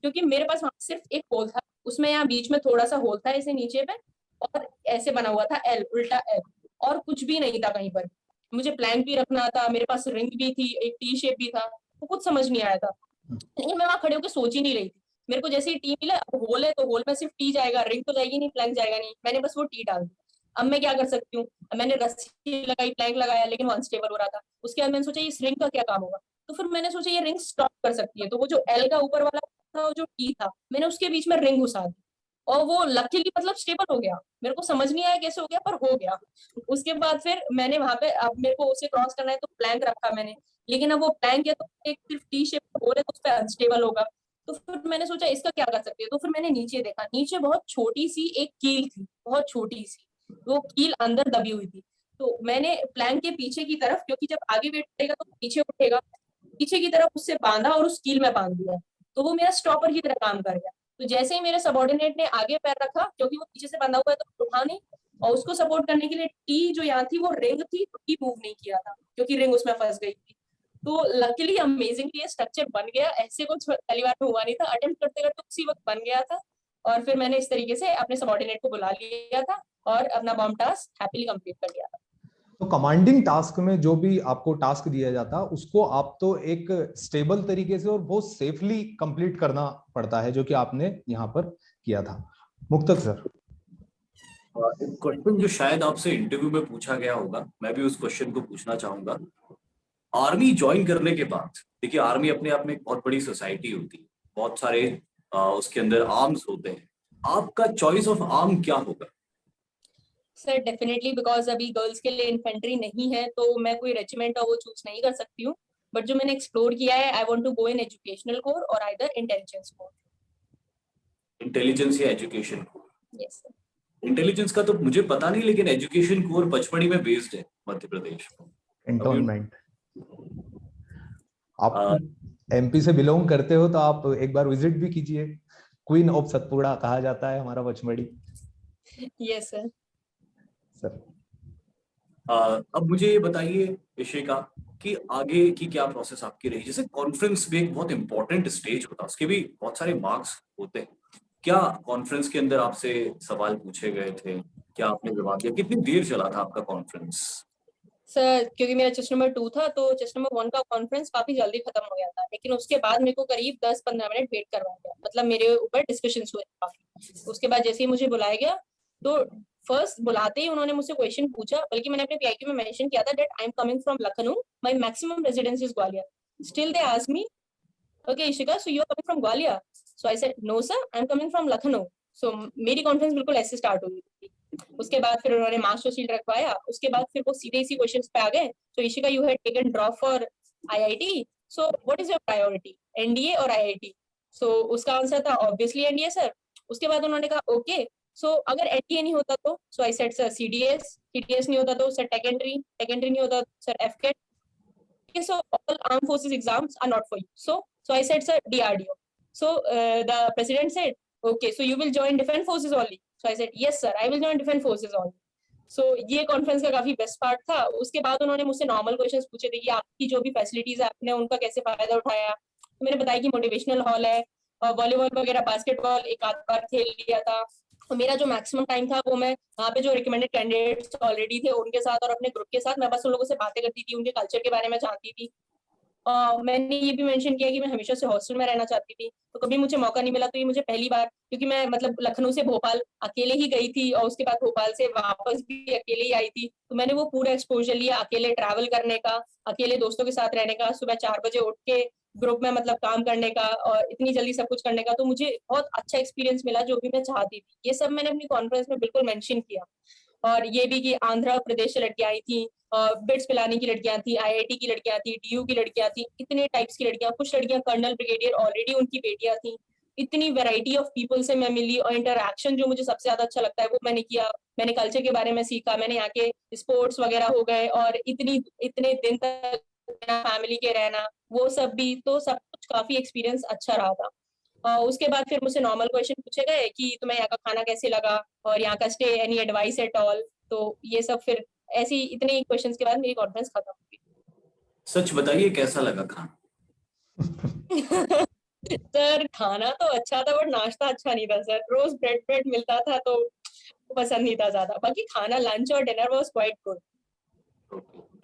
क्योंकि मेरे पास वहां सिर्फ एक होल था, उसमें यहाँ बीच में थोड़ा सा होल था ऐसे नीचे पे, और ऐसे बना हुआ था एल, उल्टा एल, और कुछ भी नहीं था कहीं पर। मुझे प्लैंक भी रखना था, मेरे पास रिंग भी थी, एक टी शेप भी था, तो कुछ समझ नहीं आया था। लेकिन मैं वहां खड़े होकर सोच ही नहीं रही थी, मेरे को जैसे ही टी मिला, अब होल है तो होल में सिर्फ टी जाएगा, रिंग तो जाएगी नहीं, प्लैंक जाएगा नहीं, मैंने बस वो टी डाल दी। अब मैं क्या कर सकती हूँ, अब मैंने रस्सी लगाई, प्लैंक लगाया, लेकिन वो अनस्टेबल हो रहा था। उसके बाद मैंने सोचा इस रिंग का क्या काम होगा, तो फिर मैंने सोचा ये रिंग स्टॉप कर सकती है, तो वो जो एल का ऊपर वाला था, जो टी था, मैंने उसके बीच में रिंग घुसा दी, और वो लकीली मतलब स्टेबल हो गया। मेरे को समझ नहीं आया कैसे हो गया, पर हो गया। उसके बाद फिर मैंने वहां पे, अब मेरे को उसे क्रॉस करना है तो प्लैंक रखा मैंने, लेकिन अब वो प्लैंक है तो एक सिर्फ टी शेप हो रहा है, तो उस पर अनस्टेबल होगा। तो फिर मैंने सोचा इसका क्या कर सकते हैं, तो फिर मैंने नीचे देखा, नीचे बहुत छोटी सी एक कील थी, बहुत छोटी सी, वो कील अंदर दबी हुई थी। तो मैंने प्लैंक के पीछे की तरफ, क्योंकि जब आगे वेट करेगा तो पीछे उठेगा, पीछे की तरफ उससे बांधा और उस कील में बांध दिया, तो वो मेरा स्टॉपर की तरह काम कर गया। तो जैसे ही मेरे सबऑर्डिनेट ने आगे पैर रखा, क्योंकि वो पीछे से बंधा हुआ है तो उठा नहीं, और उसको सपोर्ट करने के लिए टी जो यहाँ थी वो रिंग थी, तो टी मूव नहीं किया था क्योंकि रिंग उसमें फंस गई थी। तो लकीली अमेजिंगली ये स्ट्रक्चर बन गया, ऐसे कुछ पहली बार में हुआ नहीं था, अटेम्प्ट करते करते उसी वक्त बन गया था। और फिर मैंने इस तरीके से अपने सबऑर्डिनेट को बुला लिया था और अपना बॉम्ब टास्क हैप्पीली कंप्लीट कर लिया था। तो कमांडिंग टास्क में जो भी आपको टास्क दिया जाता है उसको आप तो एक स्टेबल तरीके से और बहुत सेफली कंप्लीट करना पड़ता है, जो कि आपने यहाँ पर किया था। मुक्तक सर, क्वेश्चन जो शायद आपसे इंटरव्यू में पूछा गया होगा, मैं भी उस क्वेश्चन को पूछना चाहूंगा। आर्मी ज्वाइन करने के बाद, देखिए आर्मी अपने आप में एक बहुत बड़ी सोसाइटी होती है, बहुत सारे उसके अंदर आर्म्स होते हैं, आपका चॉइस ऑफ आर्म क्या होगा? सर डेफिनेटली, बिकॉज अभी गर्ल्स के लिए इन्फेंट्री नहीं है, तो मैं कोई रेजिमेंट और वो चूज नहीं कर सकती हूँ। बट जो मैंने एक्सप्लोर किया है, I want to go in educational corps और आइदर इंटेलिजेंस कोर। इंटेलिजेंस या education corps? Yes sir. Intelligence का तो मुझे पता नहीं, लेकिन एजुकेशन कोर पचमढ़ी में बेस्ड है, मध्य प्रदेश। कैंटोनमेंट। आप एमपी से बिलोंग करते हो तो आप एक बार विजिट भी कीजिए, क्वीन ऑफ सतपुड़ा कहा जाता है हमारा पचमढ़ी। Yes sir. सर अब मुझे ये बताइए इशिका कि आगे की क्या प्रोसेस आपकी रही? जैसे कॉन्फ्रेंस भी एक बहुत इंपॉर्टेंट स्टेज होता है, उसके भी बहुत सारे मार्क्स होते हैं। क्या कॉन्फ्रेंस के अंदर आपसे सवाल पूछे गए थे? क्या आपने जवाब दिया? कितनी देर चला था आपका कॉन्फ्रेंस? सर क्योंकि मेरा चेस्ट नंबर 2 था, तो चेस्ट नंबर 1 का कॉन्फ्रेंस काफी जल्दी खत्म हो गया था, लेकिन उसके बाद मेरे को करीब 10-15 मिनट वेट करवाया गया, मतलब मेरे ऊपर डिस्कशंस हुए काफी। उसके बाद जैसे ही मुझे बुलाया गया, तो फर्स्ट बुलाते ही उन्होंने मुझसे क्वेश्चन पूछा, बल्कि मैंने अपने पीआईक्यू में मेंशन किया था that I am coming from Lucknow, my maximum residence is Gwalior. Still they asked me, okay Ishika, so you are coming from Gwalior? So I said no sir, I am coming from Lucknow. So मेरी conference बिल्कुल ऐसे start हुई थी। उसके बाद फिर उन्होंने master sheet रखवाया, उसके बाद फिर वो सीधे इसी क्वेश्चंस पे आ गए। So Ishika, you had taken drop for IIT, so what is your priority, NDA और आईआईटी? सो उसका आंसर था ऑब्वियसली एनडीए सर। उसके बाद उन्होंने कहा ओके, सो अगर एनडीए नहीं होता तो? So I said sir CDS, CDS नहीं होता तो sir tech entry, tech entry नहीं होता तो sir AFCAT. So all armed forces exams are not for you. So I said, sir, DRDO. So the president said, okay, so you will join defense forces only. So I said, yes sir, I will join defense forces only. So ये conference का काफी best part था। उसके बाद उन्होंने मुझसे normal questions पूछे थे कि आपकी जो भी फैसिलिटीज है आपने उनका कैसे फायदा उठाया। तो मैंने बताया कि मोटिवेशनल हॉल है, वॉलीबॉल वगैरह, बास्केटबॉल एक आध बार खेल लिया था। और मेरा जो मैक्सिमम टाइम था वो मैं वहाँ पे जो रिकमेंडेड कैंडिडेट्स ऑलरेडी थे उनके साथ और अपने ग्रुप के साथ मैं बस उन लोगों से बातें करती थी, उनके कल्चर के बारे में जानती थी। मैंने ये भी मेंशन किया कि मैं हमेशा से हॉस्टल में रहना चाहती थी, तो कभी मुझे मौका नहीं मिला, तो ये मुझे पहली बार, क्योंकि मैं मतलब लखनऊ से भोपाल अकेले ही गई थी और उसके बाद भोपाल से वापस भी अकेले ही आई थी, तो मैंने वो पूरा एक्सपोजर लिया, अकेले ट्रैवल करने का, अकेले दोस्तों के साथ रहने का, सुबह 4 बजे उठ के ग्रुप में मतलब काम करने का और इतनी जल्दी सब कुछ करने का। तो मुझे बहुत अच्छा एक्सपीरियंस मिला, जो भी मैं चाहती थी। ये सब मैंने अपनी कॉन्फ्रेंस में बिल्कुल मेंशन किया। और ये भी कि आंध्र प्रदेश से लड़कियां आई थी, बिट्स पिलानी की लड़कियां थी, IIT की लड़कियां थी, DU की लड़कियां थी, इतने टाइप्स की लड़कियां, कुछ लड़कियां कर्नल ब्रिगेडियर ऑलरेडी उनकी बेटियां थी। इतनी वैरायटी ऑफ पीपल से मैं मिली और इंटरैक्शन जो मुझे सबसे ज्यादा अच्छा लगता है वो मैंने किया। मैंने कल्चर के बारे में सीखा, मैंने यहाँ के स्पोर्ट्स वगैरह हो गए, और इतने दिन तक फैमिली के रहना, वो सब भी, तो सब कुछ काफी एक्सपीरियंस अच्छा रहा था। उसके बाद फिर मुझसे नॉर्मल क्वेश्चन पूछे गए कि तुम्हें यहाँ का खाना कैसे लगा, और यहाँ का stay, any advice at all. तो ये सब फिर ऐसी इतने क्वेश्चंस के बाद मेरी कॉन्फिडेंस खत्म हो गई। सच बताइए कैसा लगा खाना? सर खाना तो अच्छा था बट नाश्ता अच्छा नहीं था सर। रोज ब्रेड ब्रेड मिलता था तो पसंद नहीं था ज्यादा। बाकी खाना, लंच और डिनर वाज क्वाइट गुड।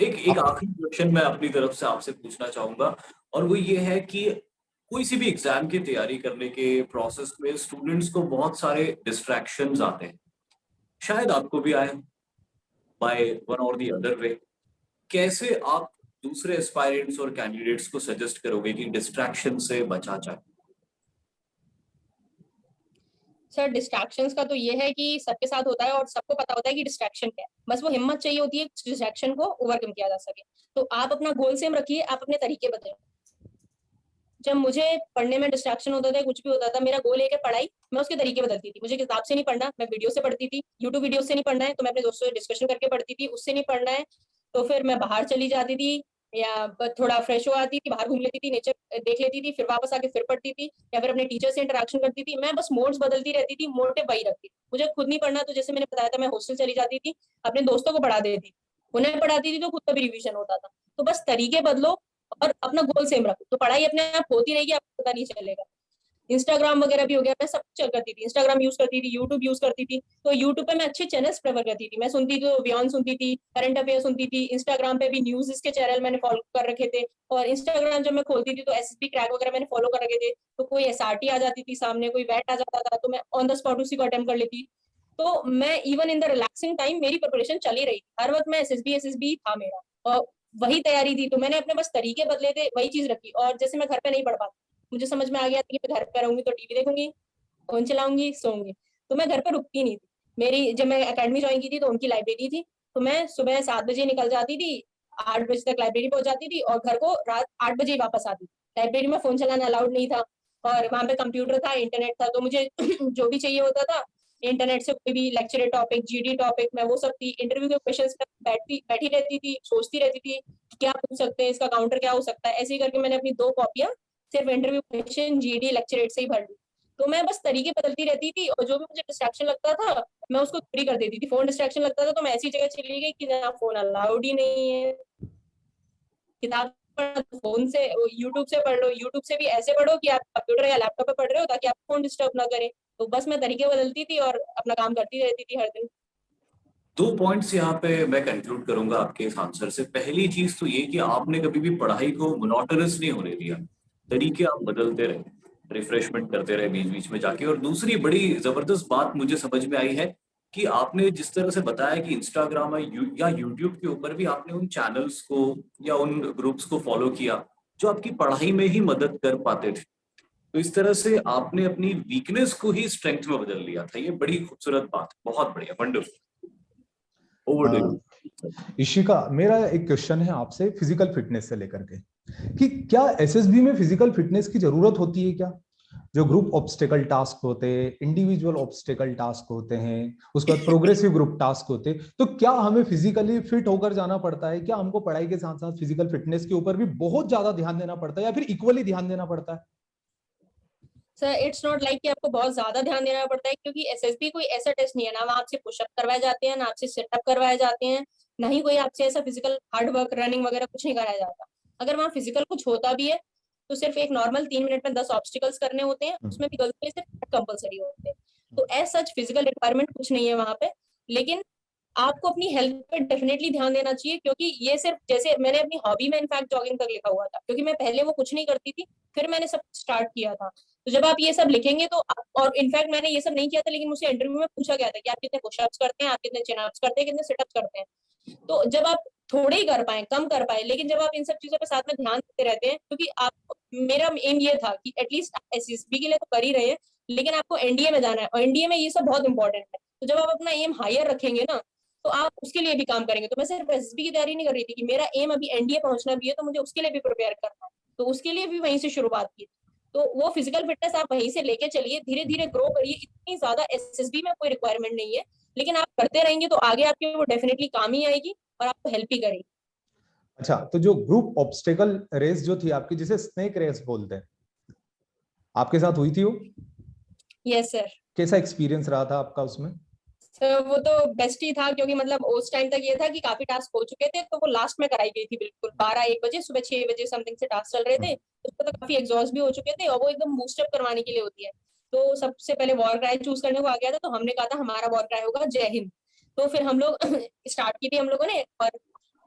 एक आखिरी क्वेश्चन मैं अपनी तरफ से आपसे पूछना चाहूंगा, और वो ये है कि कोई सी भी एग्जाम की तैयारी करने के प्रोसेस में स्टूडेंट्स को बहुत सारे डिस्ट्रैक्शंस आते हैं, शायद आपको भी आए बाय वन और दी अदर वे। कैसे आप दूसरे एस्पायरेंट्स और कैंडिडेट्स को सजेस्ट करोगे कि डिस्ट्रैक्शन से बचा जाए? सर डिस्ट्रैक्शंस का तो ये है कि सबके साथ होता है और सबको पता होता है कि डिस्ट्रैक्शन क्या है, बस वो हिम्मत चाहिए होती है डिस्ट्रैक्शन को ओवरकम किया जा सके। तो आप अपना गोल सेम रखिए, आप अपने तरीके बदलें। जब मुझे पढ़ने में डिस्ट्रैक्शन होता था, कुछ भी होता था, मेरा गोल एक है पढ़ाई, मैं उसके तरीके बदलती थी। मुझे किताब से नहीं पढ़ना, मैं वीडियो से पढ़ती थी। यूट्यूब वीडियो से नहीं पढ़ना है तो मैं अपने दोस्तों से डिस्कशन करके पढ़ती थी। उससे नहीं पढ़ना है तो फिर मैं बाहर चली जाती थी, या थोड़ा फ्रेश हो आती थी, बाहर घूम लेती थी, नेचर देख लेती थी, फिर वापस आके फिर पढ़ती थी, या फिर अपने टीचर से इंटरेक्शन करती थी। मैं बस मोड्स बदलती रहती थी, मोटिव वही रखती थी। मुझे खुद नहीं पढ़ना तो जैसे मैंने बताया था, मैं हॉस्टल चली जाती थी, अपने दोस्तों को पढ़ा देती, उन्हें पढ़ाती थी, तो खुद का भी रिविजन होता था। तो बस तरीके बदलो और अपना गोल सेम रखो, तो पढ़ाई अपने आप होती रहेगी, आपको पता नहीं चलेगा। इंस्टाग्राम वगैरह भी हो गया, मैं सब कुछ करती थी। इंस्टाग्राम यूज करती थी, यूट्यूब यूज करती थी। तो यूट्यूब पे मैं अच्छे चैनल्स प्रेफर करती थी। मैं सुनती थी तो व्योन सुनती थी, करंट अफेयर सुनती थी। इंस्टाग्राम पे भी न्यूज के चैनल मैंने फॉलो कर रखे थे, और इंस्टाग्राम जब मैं खोलती थी तो SSB क्रैक वगैरह मैंने फॉलो कर रखे थे। तो कोई SRT आ जाती थी सामने, कोई वैट आ जाता था, तो मैं ऑन द स्पॉट उसी को अटेम्प्ट कर लेती। तो मैं even in the relaxing time मेरी प्रिपरेशन चली रही, हर वक्त मैं SSB था मेरा, और वही तैयारी थी। तो मैंने अपने बस तरीके बदले थे, वही चीज रखी। और जैसे मैं घर पे नहीं पढ़ पाती, मुझे समझ में आ गया था कि मैं घर पे रहूंगी तो टीवी देखूंगी, फोन चलाऊंगी, सोऊंगी, तो मैं घर पे रुकती नहीं थी। मेरी जब मैं एकेडमी ज्वाइन की थी तो उनकी लाइब्रेरी थी, तो मैं सुबह 7 बजे निकल जाती थी, 8 बजे तक लाइब्रेरी पहुंच जाती थी, और घर को रात 8 बजे ही वापस आती थी। लाइब्रेरी में फोन चलाना अलाउड नहीं था, और वहां पे कंप्यूटर था, इंटरनेट था, तो मुझे जो भी चाहिए होता था इंटरनेट से, कोई भी लेक्चर टॉपिक, GD टॉपिक, मैं वो सब थी। इंटरव्यू के क्वेश्चंस में बैठी रहती थी, सोचती रहती थी कि क्या पूछ सकते हैं, इसका काउंटर क्या हो सकता है। ऐसे ही करके मैंने अपनी 2 कॉपियां सिर्फ इंटरव्यू क्वेश्चन, GD लेक्चरेट से ही भर ली। तो मैं बस तरीके बदलती रहती थी, और जो भी मुझे डिस्ट्रैक्शन लगता था मैं उसको दूरी कर देती थी। फोन डिस्ट्रैक्शन लगता था तो मैं ऐसी जगह चली गई कि जहाँ फोन अलाउड ही नहीं है। किताब फोन से, यूट्यूब से पढ़ लो, यूट्यूब से भी ऐसे पढ़ो कि आप कंप्यूटर या लैपटॉप पे पढ़ रहे हो, ताकि आप फोन डिस्टर्ब ना करे। तो बस मैं तरीके बदलती थी और अपना काम करती रहती थी हर दिन। 2 पॉइंट्स यहाँ पे मैं कंक्लूड करूंगा आपके इस आंसर से। पहली चीज तो ये कि आपने कभी भी पढ़ाई को मोनोटोनस नहीं होने दिया, तरीके आप बदलते रहे, रिफ्रेशमेंट करते रहे बीच बीच में जाके। और दूसरी बड़ी जबरदस्त बात मुझे समझ में आई है कि आपने जिस तरह से बताया कि इंस्टाग्राम या यूट्यूब के ऊपर भी आपने उन चैनल्स को या उन ग्रुप्स को फॉलो किया जो आपकी पढ़ाई में ही मदद कर पाते थे। तो इस तरह से आपने अपनी वीकनेस को ही स्ट्रेंथ में बदल लिया था। ये बड़ी खूबसूरत बात, बहुत बढ़िया, wonderful. Over to you. Ishika, मेरा एक क्वेश्चन है आपसे फिजिकल फिटनेस से लेकर के, कि क्या SSB में फिजिकल फिटनेस की जरूरत होती है क्या? जो ग्रुप ऑब्स्टेकल टास्क होते हैं, इंडिविजुअल ऑब्स्टेकल टास्क होते हैं, उसके बाद प्रोग्रेसिव ग्रुप टास्क होते हैं, तो क्या हमें फिजिकली फिट होकर जाना पड़ता है? क्या हमको पढ़ाई के साथ साथ फिजिकल फिटनेस के ऊपर भी बहुत ज्यादा ध्यान देना पड़ता है, या फिर इक्वली ध्यान देना पड़ता है? सर इट्स नॉट लाइक कि आपको बहुत ज्यादा ध्यान देना पड़ता है, क्योंकि SSB कोई ऐसा टेस्ट नहीं है ना, वहाँ आपसे पुशअप करवाए जाते हैं, ना आपसे सेटअप करवाए जाते हैं, ना ही कोई आपसे ऐसा फिजिकल हार्ड वर्क, रनिंग वगैरह कुछ नहीं कराया जाता। अगर वहाँ फिजिकल कुछ होता भी है तो सिर्फ एक नॉर्मल 3 मिनट में 10 ऑब्स्टिकल्स करने होते हैं, उसमें भी गर्ल्स के लिए सिर्फ कंपलसरी होते हैं। तो एज सच फिजिकल रिक्वायरमेंट कुछ नहीं है वहाँ पे। लेकिन आपको अपनी हेल्थ पे डेफिनेटली ध्यान देना चाहिए, क्योंकि ये सिर्फ, जैसे मैंने अपनी हॉबी में इनफैक्ट जॉगिंग तक लिखा हुआ था, क्योंकि मैं पहले वो कुछ नहीं करती थी, फिर मैंने सब स्टार्ट किया था। तो जब आप ये सब लिखेंगे तो और इनफैक्ट मैंने ये सब नहीं किया था, लेकिन मुझसे इंटरव्यू में पूछा गया था कि आप कितने पुशअप्स करते हैं, आप कितने चिनअप्स करते हैं, कितने सिटअप्स करते हैं। तो जब आप थोड़े ही कर पाए, कम कर पाए, लेकिन जब आप इन सब चीजों पे साथ में ध्यान देते रहते हैं, क्योंकि आप, मेरा एम ये था कि एटलीस्ट SSB के लिए तो कर ही रहे हैं, लेकिन आपको NDA में जाना है, और NDA में ये सब बहुत इंपॉर्टेंट है। तो जब आप अपना एम हायर रखेंगे ना, तो आप उसके लिए भी काम करेंगे। तो मैं सिर्फ एसएसबी की तैयारी नहीं कर रही थी कि मेरा एम अभी एनडीए पहुंचना भी है, तो मुझे उसके लिए भी प्रिपेयर करना है। तो उसके लिए भी वहीं से शुरुआत की। तो वो फिजिकल फिटनेस आप वहीं से लेके चलिए, धीरे धीरे ग्रो करिए। इतनी ज्यादा एसएसबी में कोई रिक्वायरमेंट नहीं है, लेकिन आप करते रहेंगे तो आगे आपके वो डेफिनेटली काम ही आएगी और आपको हेल्प ही करेगी। अच्छा, तो जो ग्रुप ऑब्स्टेकल रेस जो थी आपकी, जिसे स्नेक रेस बोलते हैं, आपके साथ हुई थी वो? Yes sir. कैसा एक्सपीरियंस रहा था आपका उसमें? सर वो तो बेस्ट ही था, क्योंकि मतलब उस टाइम तक ये था कि काफी टास्क हो चुके थे, तो वो लास्ट में कराई गई थी बिल्कुल 12-1 बजे, सुबह 6 बजे समथिंग से टास्क चल रहे थे। उसमें तो काफी एग्जॉस्ट भी हो चुके थे, और वो एकदम बूस्टअप करवाने के लिए होती है। तो सबसे पहले वॉर क्राई चूज करने को आ गया था, तो हमने कहा था हमारा वॉर क्राई होगा जय हिंद। तो फिर हम लोग स्टार्ट की थी हम लोगों ने, और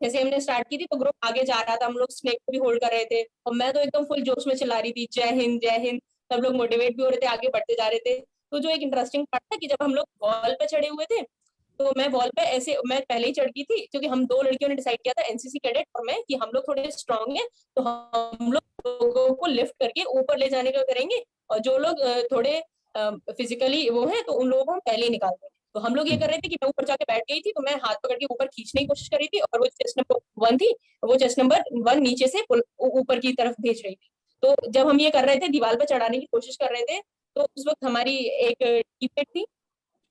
जैसे हमने स्टार्ट की थी तो ग्रुप आगे जा रहा था, हम लोग स्नेक को भी होल्ड कर रहे थे, और मैं तो एकदम फुल जोश में चिल्ला रही थी जय हिंद जय हिंद। सब लोग मोटिवेट भी हो रहे थे, आगे बढ़ते जा रहे थे। तो जो एक इंटरेस्टिंग पार्ट था कि जब हम लोग वॉल पे चढ़े हुए थे, तो मैं वॉल पे ऐसे, मैं पहले ही चढ़ गई थी, क्योंकि हम 2 लड़कियों ने डिसाइड किया था, एनसीसी कैडेट और मैं, कि हम लोग थोड़े स्ट्रांग हैं, तो हम लोग लोगों को लिफ्ट करके ऊपर ले जाने का करेंगे, और जो लोग थोड़े फिजिकली वो है, तो उन लोगों को हम पहले ही निकाल देंगे। तो हम लोग ये कर रहे थे कि मैं ऊपर जाके बैठ गई थी, तो मैं हाथ पकड़ के ऊपर खींचने की कोशिश कर रही थी, और वो चेस्ट नंबर 1 थी, वो चेस्ट नंबर 1 नीचे से ऊपर की तरफ भेज रही थी। तो जब हम ये कर रहे थे, दीवार पे चढ़ाने की कोशिश कर रहे थे, तो उस वक्त हमारी एक टीममेट थी,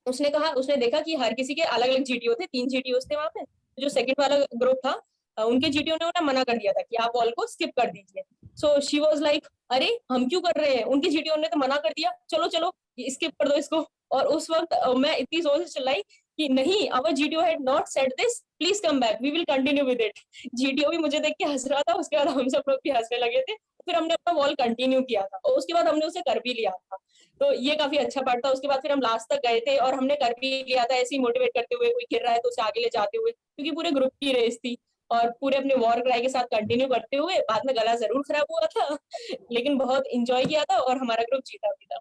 उसने देखा कि हर किसी के अलग अलग जीटीओ थे, 3 जीटीओ थे वहां पे। जो सेकंड वाला ग्रुप था, उनके जीटीओ ने उन्हें मना कर दिया था कि आप वॉल को स्किप कर दीजिए। सो शी वाज लाइक, अरे हम क्यों कर रहे हैं, उनके जीटीओ ने तो मना कर दिया, चलो चलो स्किप कर दो इसको। और उस वक्त मैं इतनी जोर से चिल्लाई कि नहीं, our GTO had not said this, please come back, we will continue with it. GTO भी मुझे देख के हंस रहा था, उसके बाद हम सब लोग भी हंसने लगे थे। फिर हमने अपना वॉल कंटिन्यू किया था, और उसके बाद हमने उसे कर भी लिया था। तो ये काफी अच्छा पार्ट था। उसके बाद फिर हम लास्ट तक गए थे, और हमने कर भी लिया था, ऐसे ही मोटिवेट करते हुए, कोई गिर रहा है तो उसे आगे ले जाते हुए, क्योंकि पूरे ग्रुप की रेस थी। और पूरे अपने वॉर क्राई के साथ कंटिन्यू करते हुए, बाद में गला जरूर खराब हुआ था लेकिन बहुत इंजॉय किया था, और हमारा ग्रुप जीता भी था।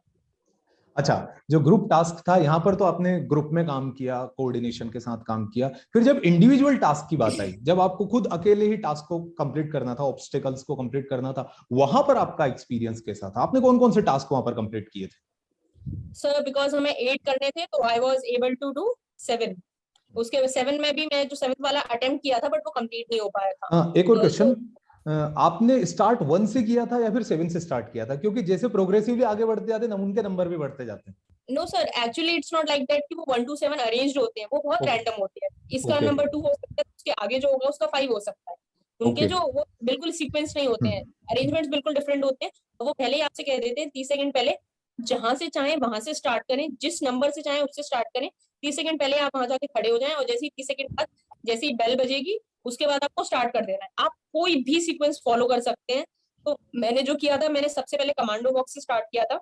अच्छा, जो ग्रुप टास्क था, यहाँ पर तो आपने ग्रुप में काम किया, कोऑर्डिनेशन के साथ काम किया। फिर जब इंडिविजुअल टास्क की बात आई, जब आपको खुद अकेले ही टास्क को कंप्लीट करना था, ऑब्स्टेकल्स को कंप्लीट करना था, वहां पर आपका एक्सपीरियंस कैसा था? आपने कौन कौन से टास्क वहां पर कंप्लीट किए थे? सर बिकॉज हमें 8 करने थे, तो I was able to do 7। उसके 7 में भी मैं जो 7th वाला अटेम्प्ट किया था, बट वो कंप्लीट नहीं हो पाया था। एक और क्वेश्चन, तो आपने स्टार्ट 1 से किया था या फिर 7 से स्टार्ट किया था? क्योंकि जैसे प्रोग्रेसिवली आगे बढ़ते जाते हैं, उनके नंबर भी बढ़ते जाते हैं। No sir, actually it's not like that कि वो 1 to 7 अरेंज्ड होते हैं, वो बहुत ओके रैंडम होते हैं। इसका ओके नंबर 2 हो सकता है, उसके आगे जो होगा उसका 5 हो सकता है। उनके ओके। जो वो बिल्कुल सीक्वेंस नहीं होते हैं, अरेंजमेंट्स बिल्कुल डिफरेंट होते हैं। तो वो पहले ही आपसे कह देते हैं 30 सेकंड पहले, जहां से चाहे वहां से स्टार्ट करें, जिस नंबर से चाहे उससे स्टार्ट करें। 30 सेकंड पहले आप वहां जाके खड़े हो जाएं, और जैसे ही 30 सेकंड बाद जैसे ही बेल बजेगी, उसके बाद आपको स्टार्ट कर देना है। आप कोई भी सीक्वेंस फॉलो कर सकते हैं। तो मैंने जो किया था, मैंने सबसे पहले कमांडो बॉक्स से स्टार्ट किया था।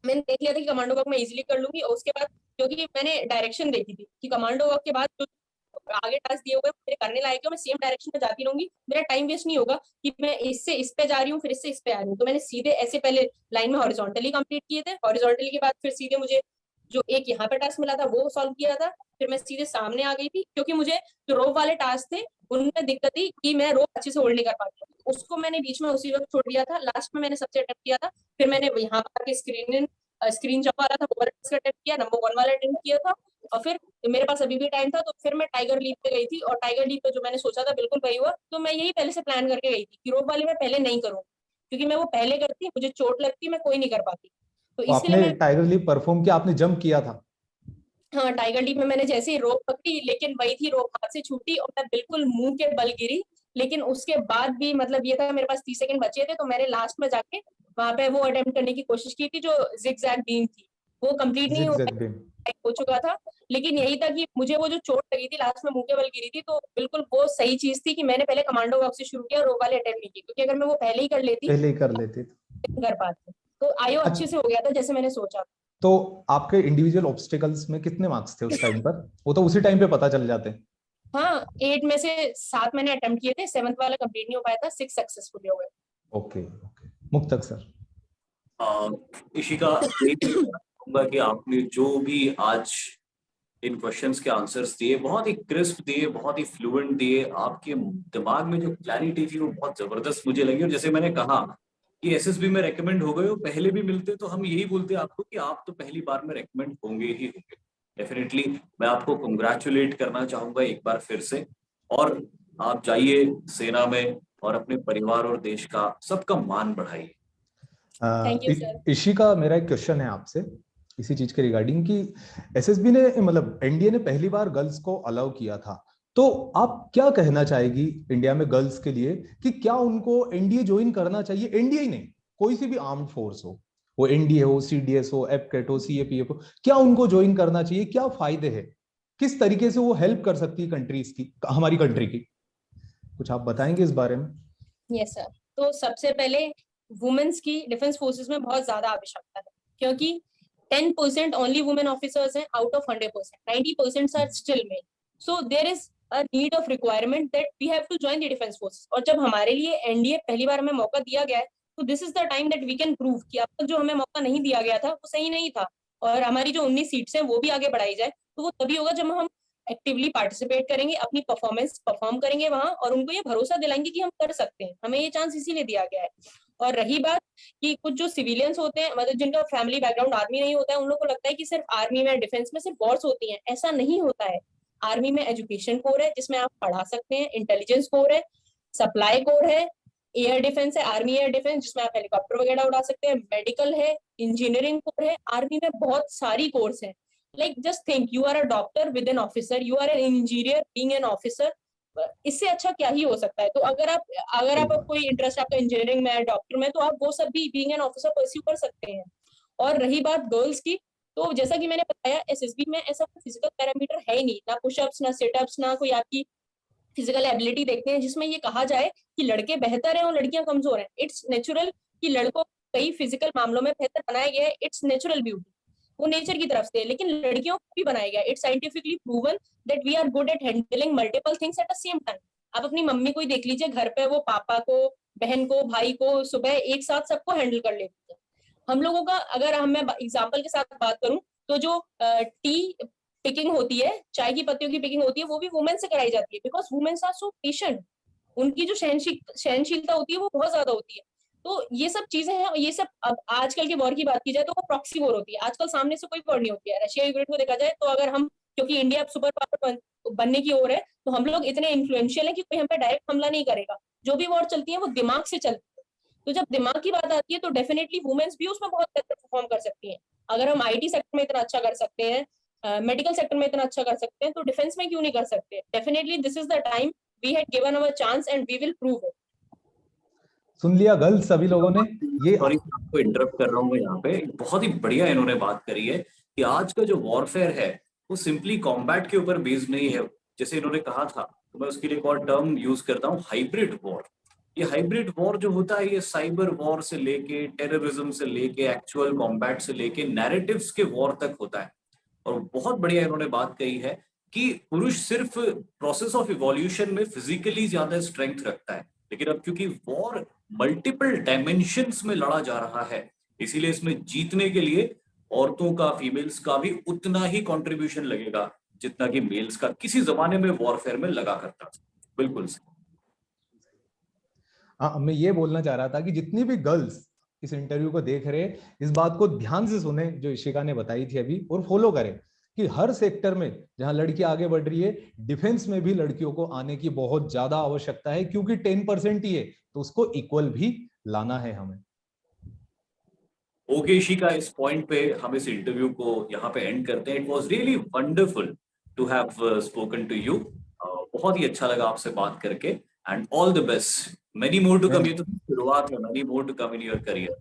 मैंने देख लिया था कि कमांडो वॉक मैं इजीली कर लूंगी, और उसके बाद क्योंकि मैंने डायरेक्शन देखी थी कि कमांडो वॉक के बाद जो आगे टास्क दिए हुए मेरे करने लायक है, मैं सेम डायरेक्शन में जाती रहूंगी, मेरा टाइम वेस्ट नहीं होगा कि मैं इससे इस पे जा रही हूँ फिर इससे इस पे आ रही हूँ। तो मैंने सीधे ऐसे पहले लाइन में हॉरिजॉन्टली कंप्लीट किए थे, हॉरिजॉन्टली के बाद फिर सीधे मुझे जो एक यहाँ पे टास्क मिला था वो सॉल्व किया था। फिर मैं सीधे सामने आ गई थी, क्योंकि मुझे जो रोप वाले टास्क थे उनमें दिक्कत थी कि मैं रोप अच्छे से होल्ड नहीं कर पाती, उसको मैंने बीच में उसी वक्त छोड़ दिया था। लास्ट में मैंने सबसे अटेम्प्ट किया था। फिर मैंने यहाँ पर आके स्क्रीन जब वाला था वो वाला टास्क अटेम्प्ट किया, नंबर 1 वाला अटेम्प्ट किया था। और फिर मेरे पास अभी भी टाइम था, तो फिर मैं टाइगर लीप पे गई थी, और टाइगर लीप पे जो मैंने सोचा था बिल्कुल वही हुआ। तो मैं यही पहले से प्लान करके गई थी कि रोप वाले मैं पहले नहीं करूँ, क्योंकि मैं वो पहले करती मुझे चोट लगती, मैं कोई नहीं कर पाती। तो तो इसलिए आपने मैं, टाइगर लीग परफॉर्म किया, आपने जंप किया था? हाँ टाइगर लीप में मैंने जैसे ही रोप पकड़ी, लेकिन वही थी रोप हाथ से छूटी, और मैं बिल्कुल मुंह के बल गिरी। लेकिन उसके बाद भी मतलब ये था, मेरे पास 30 सेकंड बचे थे, तो मैंने लास्ट में जाके वहां पे वो अटेम्प्ट करने की कोशिश की थी, जो जिग जैग बीम थी। वो कंप्लीट नहीं हो जिगजैग बीम। हो चुका था। लेकिन यही था कि मुझे वो जो चोट लगी थी लास्ट में, मुंह के बल गिरी थी, तो बिल्कुल वो सही चीज थी कि मैंने पहले कमांडो वॉक से शुरू किया, रोप वाले अटेम्प्ट नहीं किए, क्योंकि अगर मैं वो पहले ही कर लेती पहले ही कर लेते थे। नहीं कर पाती। तो आयो अच्छे से हो गया था जैसे मैंने सोचा था। तो आपके इंडिविजुअल ऑब्स्टिकल्स में कितने मार्क्स थे उस टाइम पर? वो तो उसी टाइम पे पता चल जाते हैं। हाँ 8 में से 7 मैंने अटेम्प्ट किए थे, 7th वाला कंप्लीट नहीं हो पाया था, 6 सक्सेसफुल हो गए। Okay okay. मुक्तक सर। इशिका, यही कहूंगा कि आपने जो भी आज इन क्वेश्चंस के आंसर्स दिए, बहुत ही क्रिस्प दिए, बहुत ही फ्लुएंट दिए। आपके दिमाग में जो क्लैरिटी थी वो बहुत जबरदस्त मुझे लगी। और जैसे मैंने कहा कि एसएसबी में रेकमेंड हो गए हो, पहले भी मिलते तो हम यही बोलते आपको कि आप तो पहली बार में रेकमेंड होंगे ही होंगे। डेफिनेटली मैं आपको कंग्रेचुलेट करना चाहूंगा एक बार फिर से, और आप जाइए सेना में और अपने परिवार और देश का सबका मान बढ़ाइए। Thank you sir. इशिका, मेरा एक क्वेश्चन है आपसे इसी चीज के रिगार्डिंग कि एसएसबी ने मतलब एनडीए ने पहली बार गर्ल्स को अलाउ किया था, तो आप क्या कहना चाहेगी इंडिया में गर्ल्स के लिए कि क्या उनको एनडीए ज्वाइन करना चाहिए? एनडीए ही नहीं, कोई सी भी आर्म्ड फोर्स हो, वो एनडीए हो, सीडीएस हो, एफकेट हो, सीएपीएफ हो, क्या उनको ज्वाइन करना चाहिए? क्या फायदे हैं? किस तरीके से वो हेल्प कर सकती है कंट्रीज की, हमारी कंट्री की? कुछ आप बताएंगे इस बारे में? Yes sir. तो सबसे पहले वुमेन्स की डिफेंस फोर्सेस में बहुत ज्यादा आवश्यकता है, क्योंकि 10% ओनली वुमेन ऑफिसर्स हैं out of 100%, 90% are still male. So there is a need of requirement that we have to join the defence forces. और जब हमारे लिए एनडीए पहली बार हमें मौका दिया गया है, तो this is the time that we can prove कि अब तक जो हमें मौका नहीं दिया गया था वो सही नहीं था, और हमारी जो 19 सीट्स हैं वो भी आगे बढ़ाई जाए। तो वो तभी होगा जब हम एक्टिवली पार्टिसिपेट करेंगे, अपनी परफॉर्मेंस परफॉर्म करेंगे वहां, और उनको ये भरोसा दिलाएंगे कि हम कर सकते हैं। हमें ये चांस इसीलिए दिया गया है। और रही बात कि कुछ जो सिविलियंस होते हैं, मतलब जिनका फैमिली बैकग्राउंड आर्मी नहीं होता है, उन लोगों को लगता है कि सिर्फ आर्मी में, डिफेंस में सिर्फ वॉर्स होती हैं। ऐसा नहीं होता है। आर्मी में एजुकेशन कोर है जिसमें आप पढ़ा सकते हैं, इंटेलिजेंस कोर है, सप्लाई कोर है, एयर डिफेंस है, आर्मी एयर डिफेंस जिसमें आप हेलीकॉप्टर वगैरह उड़ा सकते हैं, मेडिकल है, इंजीनियरिंग कोर है। आर्मी में बहुत सारी कोर्स हैं। like just think, you are a doctor with an officer, you are an engineer being an officer। इससे अच्छा क्या ही हो सकता है? तो अगर आप कोई इंटरेस्ट आपका इंजीनियरिंग में है, डॉक्टर में, तो आप वो सब भी बीइंग एन ऑफिसर परस्यू कर सकते हैं। और रही बात गर्ल्स की, तो जैसा कि मैंने बताया, एसएसबी में ऐसा कोई फिजिकल पैरामीटर है ही नहीं, ना पुशअप्स, ना सिटअप्स, ना कोई आपकी फिजिकल एबिलिटी देखते हैं जिसमें ये कहा जाए कि लड़के बेहतर हैं और लड़कियां कमजोर हैं। इट्स नेचुरल कि लड़कों को कई फिजिकल मामलों में बेहतर बनाया गया है, इट्स नेचुरल ब्यूटी, वो नेचर की तरफ से है। लेकिन लड़कियों को भी बनाया गया, it's scientifically proven that we are good at handling multiple things at the same time. आप अपनी मम्मी को ही देख लीजिए, घर पे वो पापा को, बहन को, भाई को सुबह एक साथ सबको हैंडल कर लेती है। हम लोगों का, अगर मैं एग्जाम्पल के साथ बात करूं, तो जो टी पिकिंग होती है, चाय की पत्तियों की पिकिंग होती है, वो भी वुमेन से कराई जाती है, because womens are so patient. उनकी जो सहनशीलता होती है वो बहुत ज्यादा होती है। तो ये सब चीजें हैं, और ये सब अब आजकल के वॉर की बात की जाए तो वो प्रॉक्सी वॉर होती है। आजकल सामने से कोई वॉर नहीं होती है। रशिया यूक्रेन को देखा जाए तो अगर हम, क्योंकि इंडिया अब सुपर पावर बनने की ओर है, तो हम लोग इतने इन्फ्लुएंशियल है कि कोई हम पे डायरेक्ट हमला नहीं करेगा। जो भी वॉर चलती है वो दिमाग से चलती है। तो जब दिमाग की बात आती है तो डेफिनेटली वुमेन्स भी उसमें बहुत बेहतर परफॉर्म कर सकती हैं। अगर हम आईटी सेक्टर में इतना अच्छा कर सकते हैं, मेडिकल सेक्टर में इतना अच्छा कर सकते हैं, तो डिफेंस में क्यों नहीं कर सकते? Definitely this is the time, we had given our chance and we will prove it. सुन लिया गर्ल्स सभी लोगों ने ये। सॉरी आपको इंटरप्ट कर रहा हूँ मैं यहाँ पे, बहुत ही बढ़िया इन्होंने बात करी है कि आज का जो वॉरफेयर है वो सिंपली कॉम्बैट के ऊपर बेस्ड नहीं है। जैसे इन्होंने कहा था, तो मैं उसके लिए एक और टर्म यूज करता हूँ, हाइब्रिड वॉर। ये हाइब्रिड वॉर जो होता है, ये साइबर वॉर से लेके, टेररिज्म से लेके, एक्चुअल कॉम्बैट से लेके, नैरेटिव्स के वॉर तक होता है। और बहुत बढ़िया इन्होंने बात कही है कि पुरुष सिर्फ प्रोसेस ऑफ इवोल्यूशन में फिजिकली ज्यादा स्ट्रेंथ रखता है, लेकिन अब क्योंकि वॉर मल्टीपल डायमेंशंस में लड़ा जा रहा है, इसीलिए इसमें जीतने के लिए औरतों का, फीमेल्स का भी उतना ही कंट्रीब्यूशन लगेगा जितना कि मेल्स का किसी जमाने में वॉरफेयर में लगा करता था। बिल्कुल। हाँ, मैं ये बोलना चाह रहा था कि जितनी भी गर्ल्स इस इंटरव्यू को देख रहे हैं, इस बात को ध्यान से सुने जो इशिका ने बताई थी अभी, और फॉलो करें कि हर सेक्टर में जहां लड़की आगे बढ़ रही है, डिफेंस में भी लड़कियों को आने की बहुत ज्यादा आवश्यकता है, क्योंकि 10% ही है, तो उसको इक्वल भी लाना है हमें। ओके इशिका, इस पॉइंट पे हम इस इंटरव्यू को यहाँ पे एंड करते हैं। It was really wonderful to have spoken to you. बहुत ही अच्छा लगा आपसे बात करके, and all the best, many more to come. ये तो शुरुआत है, many more to come in your career.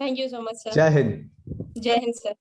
Thank you so much sir. जय हिंद। जय हिंद सर।